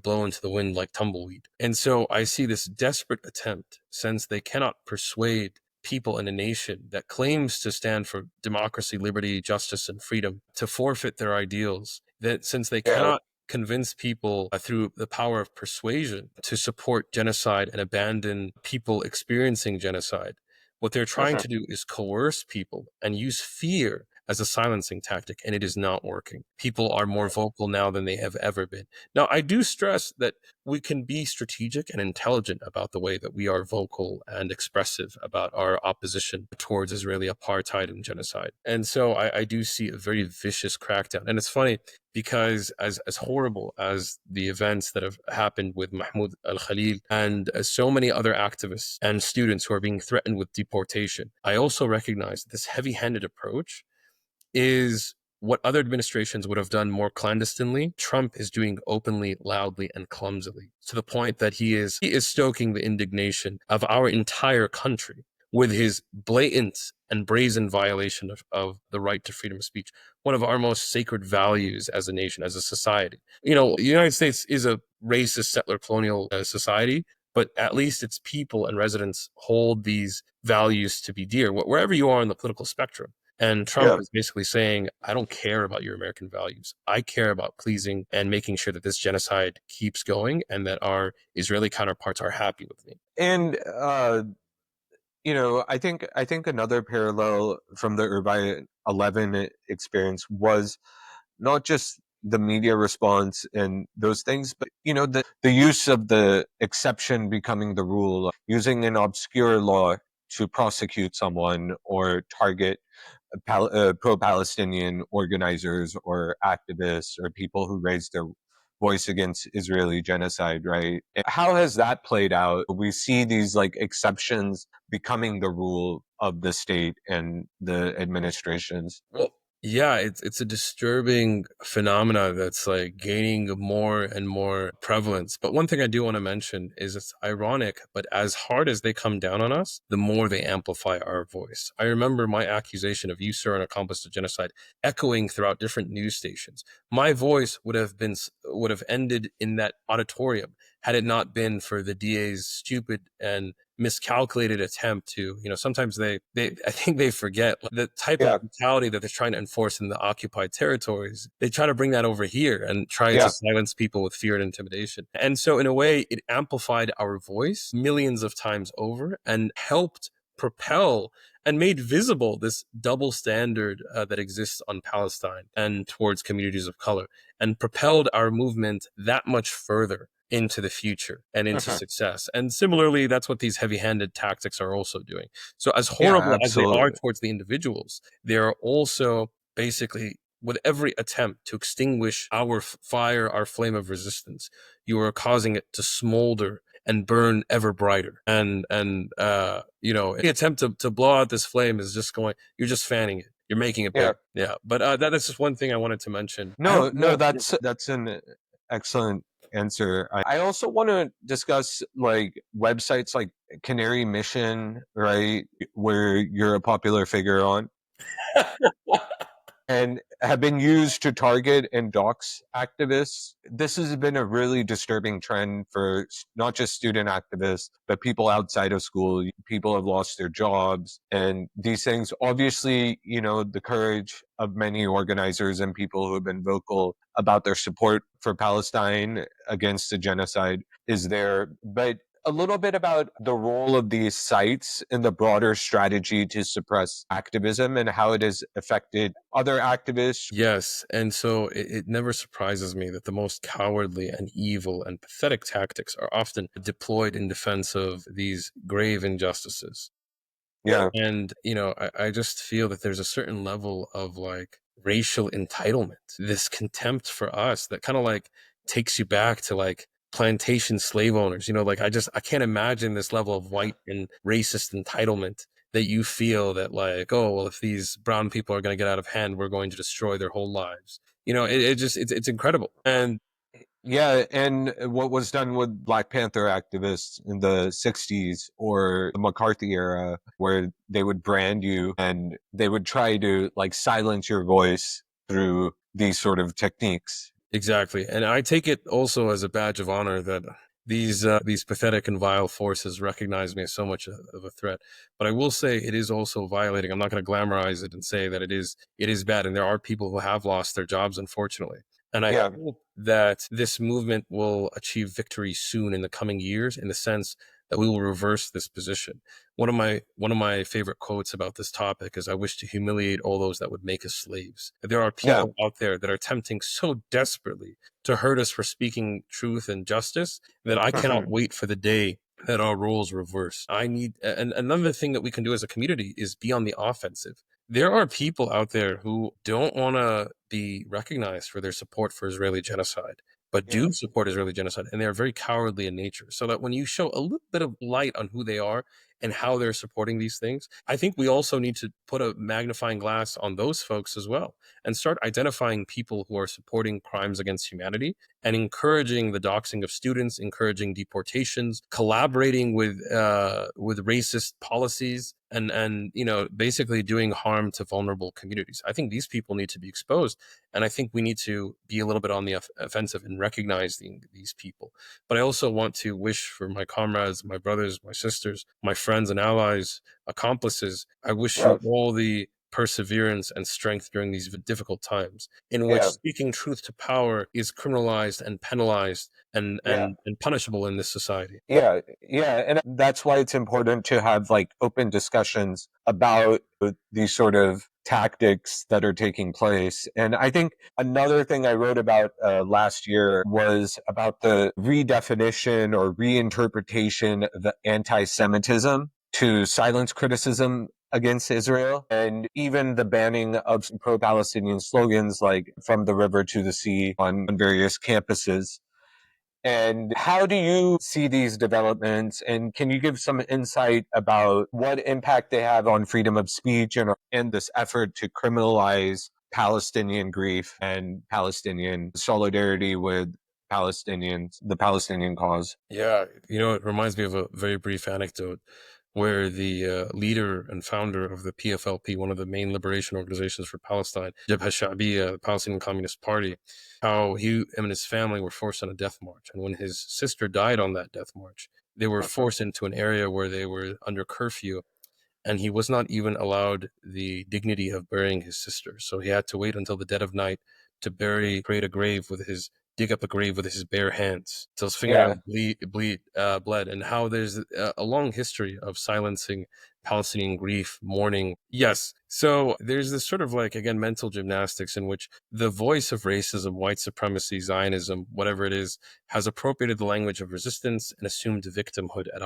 blow into the wind like tumbleweed. And so I see this desperate attempt, since they cannot persuade people in a nation that claims to stand for democracy, liberty, justice, and freedom to forfeit their ideals, that since they Yeah. cannot convince people through the power of persuasion to support genocide and abandon people experiencing genocide, what they're trying to do is coerce people and use fear as a silencing tactic, and it is not working. People are more vocal now than they have ever been. Now, I do stress that we can be strategic and intelligent about the way that we are vocal and expressive about our opposition towards Israeli apartheid and genocide. And so I do see a very vicious crackdown. And it's funny because as horrible as the events that have happened with Mahmoud al-Khalil and so many other activists and students who are being threatened with deportation, I also recognize that this heavy-handed approach is what other administrations would have done more clandestinely. Trump is doing openly, loudly, and clumsily, to the point that he is stoking the indignation of our entire country with his blatant and brazen violation of the right to freedom of speech, one of our most sacred values as a nation, as a society. The United States is a racist settler colonial society, but at least its people and residents hold these values to be dear, wherever you are on the political spectrum. And Trump Yeah. is basically saying, I don't care about your American values. I care about pleasing and making sure that this genocide keeps going and that our Israeli counterparts are happy with me. And I think another parallel from the Irvine 11 experience was not just the media response and those things. But, the use of the exception becoming the rule, using an obscure law to prosecute someone or target pro-Palestinian organizers or activists or people who raise their voice against Israeli genocide, right? How has that played out? We see these like exceptions becoming the rule of the state and the administrations. Well, yeah, it's a disturbing phenomena that's like gaining more and more prevalence. But one thing I do want to mention is it's ironic, but as hard as they come down on us, the more they amplify our voice. I remember my accusation of you, sir, an accomplice to genocide echoing throughout different news stations. My voice would have ended in that auditorium had it not been for the DA's stupid and miscalculated attempt to, sometimes they I think they forget the type of Yeah, brutality that they're trying to enforce in the occupied territories. They try to bring that over here and try to yeah, silence people with fear and intimidation. And so in a way, it amplified our voice millions of times over and helped propel and made visible this double standard that exists on Palestine and towards communities of color, and propelled our movement that much further into the future and into mhm. success. And similarly, that's what these heavy-handed tactics are also doing. So as Yeah, horrible as they are absolutely. towards the individuals, they are also basically, with every attempt to extinguish our fire, our flame of resistance, you are causing it to smolder and burn ever brighter. Any attempt to blow out this flame is just you're just fanning it. You're making it Yeah. big. Yeah. But that's just one thing I wanted to mention. I have No, no, more. that's an excellent answer. I also want to discuss like websites like Canary Mission, right, where you're a popular figure on, and have been used to target and dox activists. This has been a really disturbing trend for not just student activists, but people outside of school. People have lost their jobs, and these things, obviously, the courage of many organizers and people who have been vocal about their support for Palestine against the genocide is there. But a little bit about the role of these sites in the broader strategy to suppress activism and how it has affected other activists. Yes, and so it never surprises me that the most cowardly and evil and pathetic tactics are often deployed in defense of these grave injustices. Yeah, And, I just feel that there's a certain level of like racial entitlement, this contempt for us that kind of like takes you back to like plantation slave owners, like I can't imagine this level of white and racist entitlement that you feel that like, oh, well, if these brown people are going to get out of hand, we're going to destroy their whole lives. It's incredible. And yeah, and what was done with Black Panther activists in the 60s or the McCarthy era, where they would brand you and they would try to like silence your voice through these sort of techniques. exactly. And I take it also as a badge of honor that these pathetic and vile forces recognize me as so much of a threat. But I will say it is also violating. I'm not going to glamorize it and say that it is bad. And there are people who have lost their jobs, unfortunately. And I Yeah, hope that this movement will achieve victory soon in the coming years, in the sense that we will reverse this position. One of my favorite quotes about this topic is, "I wish to humiliate all those that would make us slaves." There are yeah, people out there that are attempting so desperately to hurt us for speaking truth and justice that I cannot wait for the day that our roles reverse. And another thing that we can do as a community is be on the offensive. There are people out there who don't want to be recognized for their support for Israeli genocide, but yeah. do support Israeli genocide, and they are very cowardly in nature. So that when you show a little bit of light on who they are and how they're supporting these things, I think we also need to put a magnifying glass on those folks as well and start identifying people who are supporting crimes against humanity and encouraging the doxing of students, encouraging deportations, collaborating with racist policies, and basically doing harm to vulnerable communities. I think these people need to be exposed, and I think we need to be a little bit on the offensive and recognize these people. But I also want to wish for my comrades, my brothers, my sisters, my friends and allies, accomplices. I wish you all the perseverance and strength during these difficult times, in which Yeah. speaking truth to power is criminalized and penalized and Yeah. punishable in this society. Yeah, yeah, and that's why it's important to have like open discussions about these sort of tactics that are taking place. And I think another thing I wrote about last year was about the redefinition or reinterpretation of the anti-Semitism to silence criticism against Israel, and even the banning of pro-Palestinian slogans like "from the river to the sea" on various campuses. And how do you see these developments? And can you give some insight about what impact they have on freedom of speech and this effort to criminalize Palestinian grief and Palestinian solidarity with Palestinians, the Palestinian cause? Yeah, it reminds me of a very brief anecdote where the leader and founder of the PFLP, one of the main liberation organizations for Palestine, Jabhat Sha'biya, the Palestinian Communist Party, how he and his family were forced on a death march. And when his sister died on that death march, they were forced into an area where they were under curfew, and he was not even allowed the dignity of burying his sister. So he had to wait until the dead of night to create a grave dig up a grave with his bare hands till his Yeah. fingernails bled, and how there's a long history of silencing Palestinian grief, mourning. Yes. So there's this sort of like, again, mental gymnastics in which the voice of racism, white supremacy, Zionism, whatever it is, has appropriated the language of resistance and assumed victimhood at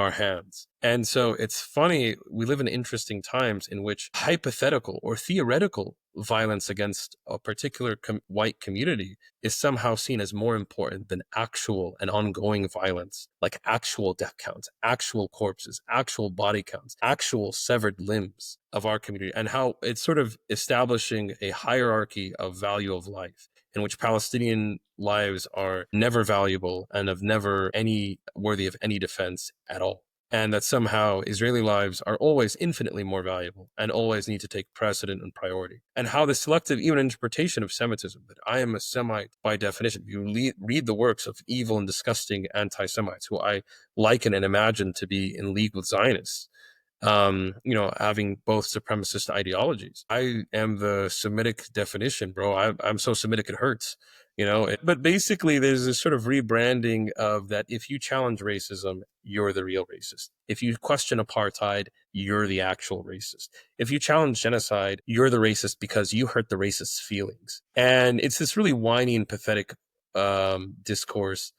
our hands. And so it's funny, we live in interesting times in which hypothetical or theoretical violence against a particular white community is somehow seen as more important than actual and ongoing violence, like actual death counts, actual corpses, actual body counts, actual severed limbs of our community, and how it's sort of establishing a hierarchy of value of life in which Palestinian lives are never valuable and of never any worthy of any defense at all. And that somehow Israeli lives are always infinitely more valuable and always need to take precedent and priority. And how the selective even interpretation of Semitism, that I am a Semite by definition. You read the works of evil and disgusting anti-Semites who I liken and imagine to be in league with Zionists, having both supremacist ideologies. I am the Semitic definition, bro. I'm so Semitic it hurts, But basically, there's this sort of rebranding of that. If you challenge racism, you're the real racist. If you question apartheid, you're the actual racist. If you challenge genocide, you're the racist because you hurt the racist's feelings. And it's this really whiny and pathetic discourse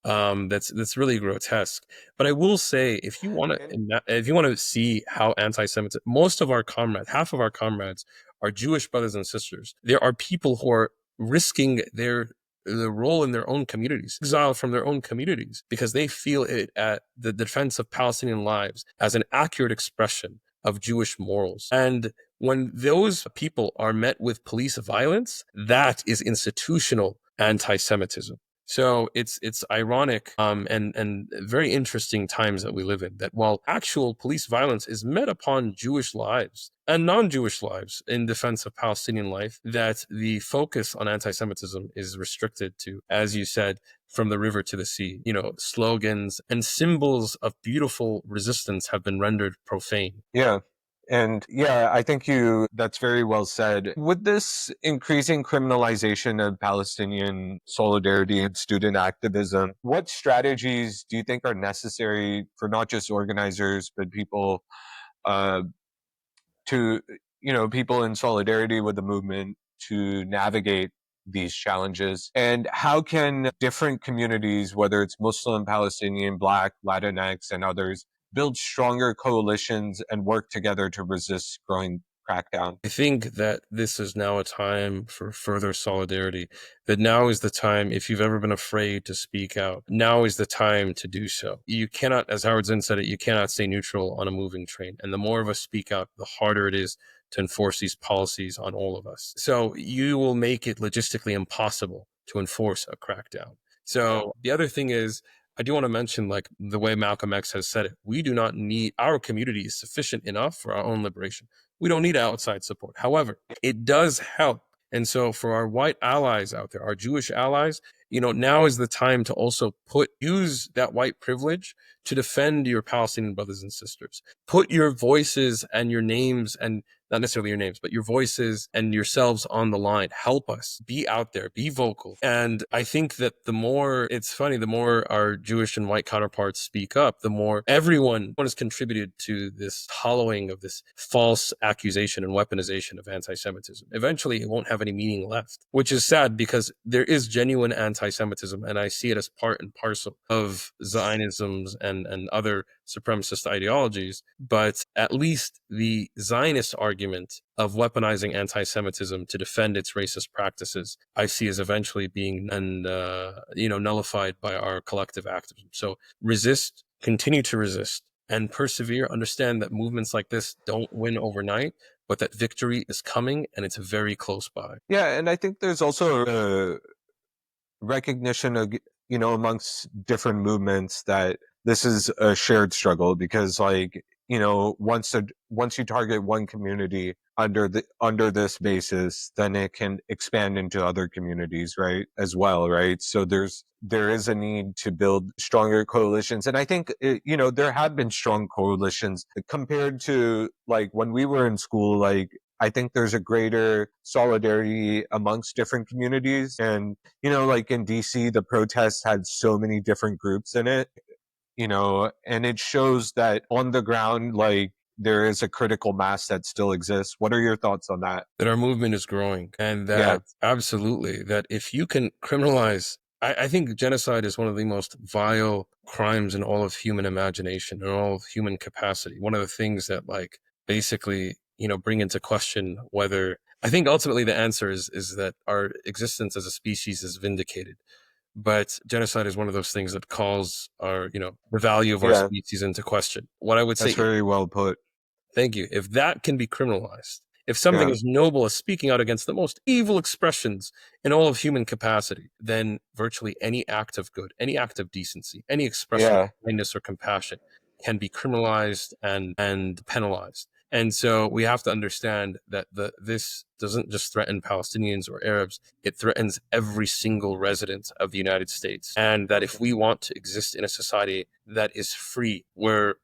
that's really grotesque. But I will say, if you want to see how anti-Semitism, half of our comrades are Jewish brothers and sisters. There are people who are risking their role in their own communities, exile from their own communities, because they feel it at the defense of Palestinian lives as an accurate expression of Jewish morals. And when those people are met with police violence, that is institutional anti-Semitism. So it's ironic and very interesting times that we live in, that while actual police violence is met upon Jewish lives and non-Jewish lives in defense of Palestinian life, that the focus on anti-Semitism is restricted to, as you said, from the river to the sea. Slogans and symbols of beautiful resistance have been rendered profane. Yeah. And yeah, I think that's very well said. With this increasing criminalization of Palestinian solidarity and student activism, what strategies do you think are necessary for not just organizers, but people uh, people in solidarity with the movement to navigate these challenges? And how can different communities, whether it's Muslim, Palestinian, Black, Latinx, and others, build stronger coalitions and work together to resist growing crackdown? I think that this is now a time for further solidarity, that now is the time, if you've ever been afraid to speak out, now is the time to do so. You cannot, as Howard Zinn said it, you cannot stay neutral on a moving train. And the more of us speak out, the harder it is to enforce these policies on all of us. So you will make it logistically impossible to enforce a crackdown. So the other thing is, I do want to mention, like the way Malcolm X has said it, we do not need, our community is sufficient enough for our own liberation. We don't need outside support. However, it does help. And so for our white allies out there, our Jewish allies, now is the time to also use that white privilege to defend your Palestinian brothers and sisters. Put your voices and your names, and not necessarily your names, but your voices and yourselves on the line. Help us. Be out there. Be vocal. And I think that it's funny, the more our Jewish and white counterparts speak up, the more everyone has contributed to this hollowing of this false accusation and weaponization of anti-Semitism. Eventually, it won't have any meaning left, which is sad because there is genuine anti-Semitism, and I see it as part and parcel of Zionisms and other supremacist ideologies. But at least the Zionist argument of weaponizing anti-Semitism to defend its racist practices, I see as eventually being nullified by our collective activism. So resist, continue to resist, and persevere. Understand that movements like this don't win overnight, but that victory is coming and it's very close by. Yeah, and I think there's also a recognition of, amongst different movements that this is a shared struggle, because once you target one community under this basis, then it can expand into other communities, right, as well, right? So there is a need to build stronger coalitions, and I think there have been strong coalitions compared to when we were in school. I think there's a greater solidarity amongst different communities. And, in DC, the protests had so many different groups in it, and it shows that on the ground, there is a critical mass that still exists. What are your thoughts on that? That our movement is growing, and that Yeah. absolutely, that if you can criminalize, I think genocide is one of the most vile crimes in all of human imagination and all of human capacity. One of the things that basically, bring into question whether, I think ultimately the answer is that our existence as a species is vindicated. But genocide is one of those things that calls the value of our Yeah, species into question. What I would say, that's very well put. thank you, if that can be criminalized, if something Yeah. as noble as speaking out against the most evil expressions in all of human capacity, then virtually any act of good, any act of decency, any expression of Yeah. kindness or compassion can be criminalized and penalized. And so we have to understand that this doesn't just threaten Palestinians or Arabs, it threatens every single resident of the United States. And that if we want to exist in a society that is free, where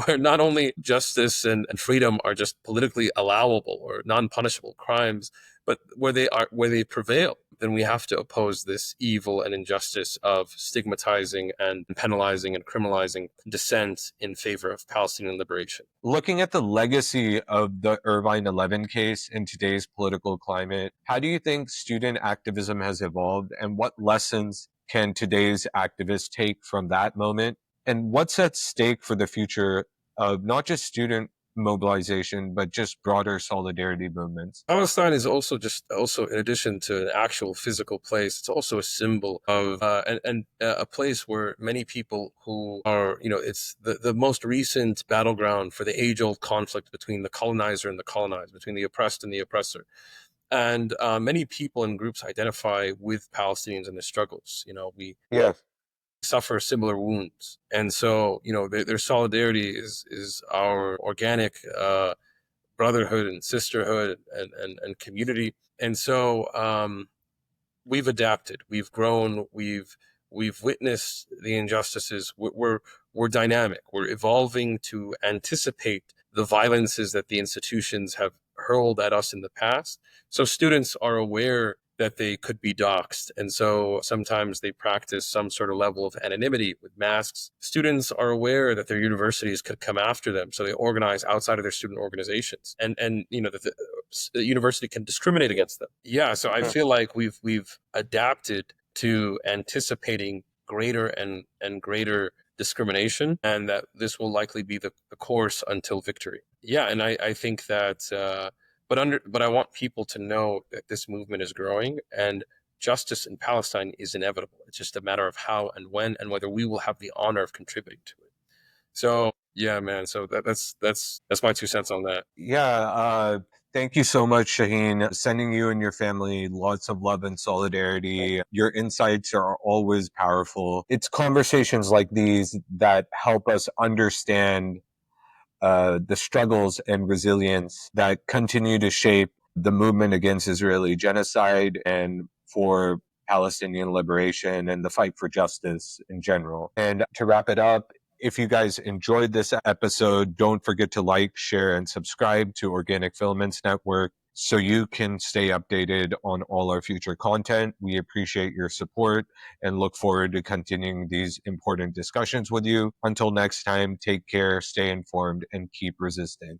not only justice and freedom are just politically allowable or non-punishable crimes, but where they prevail, then we have to oppose this evil and injustice of stigmatizing and penalizing and criminalizing dissent in favor of Palestinian liberation. Looking at the legacy of the Irvine 11 case in today's political climate, how do you think student activism has evolved, and what lessons can today's activists take from that moment? And what's at stake for the future of not just student mobilization, but just broader solidarity movements? Palestine is also in addition to an actual physical place, it's also a symbol of a place where many people who are, it's the most recent battleground for the age-old conflict between the colonizer and the colonized, between the oppressed and the oppressor. And many people and groups identify with Palestinians in their struggles. We Yes. suffer similar wounds, and so their solidarity is our organic brotherhood and sisterhood and community. And so we've adapted, we've grown, we've witnessed the injustices. We're dynamic. We're evolving to anticipate the violences that the institutions have hurled at us in the past. So students are aware that they could be doxxed. And so sometimes they practice some sort of level of anonymity with masks. Students are aware that their universities could come after them. So they organize outside of their student organizations, and that the university can discriminate against them. Yeah. So I feel like we've adapted to anticipating greater and greater discrimination, and that this will likely be the course until victory. Yeah. And I think that, but I want people to know that this movement is growing, and justice in Palestine is inevitable. It's just a matter of how and when and whether we will have the honor of contributing to it. So yeah, man. So that's my 2 cents on that. Yeah. Thank you so much, Shaheen. Sending you and your family lots of love and solidarity. Your insights are always powerful. It's conversations like these that help us understand the struggles and resilience that continue to shape the movement against Israeli genocide and for Palestinian liberation and the fight for justice in general. And to wrap it up, if you guys enjoyed this episode, don't forget to like, share, and subscribe to Organic Filaments Network so you can stay updated on all our future content. We appreciate your support and look forward to continuing these important discussions with you. Until next time, take care, stay informed, and keep resisting.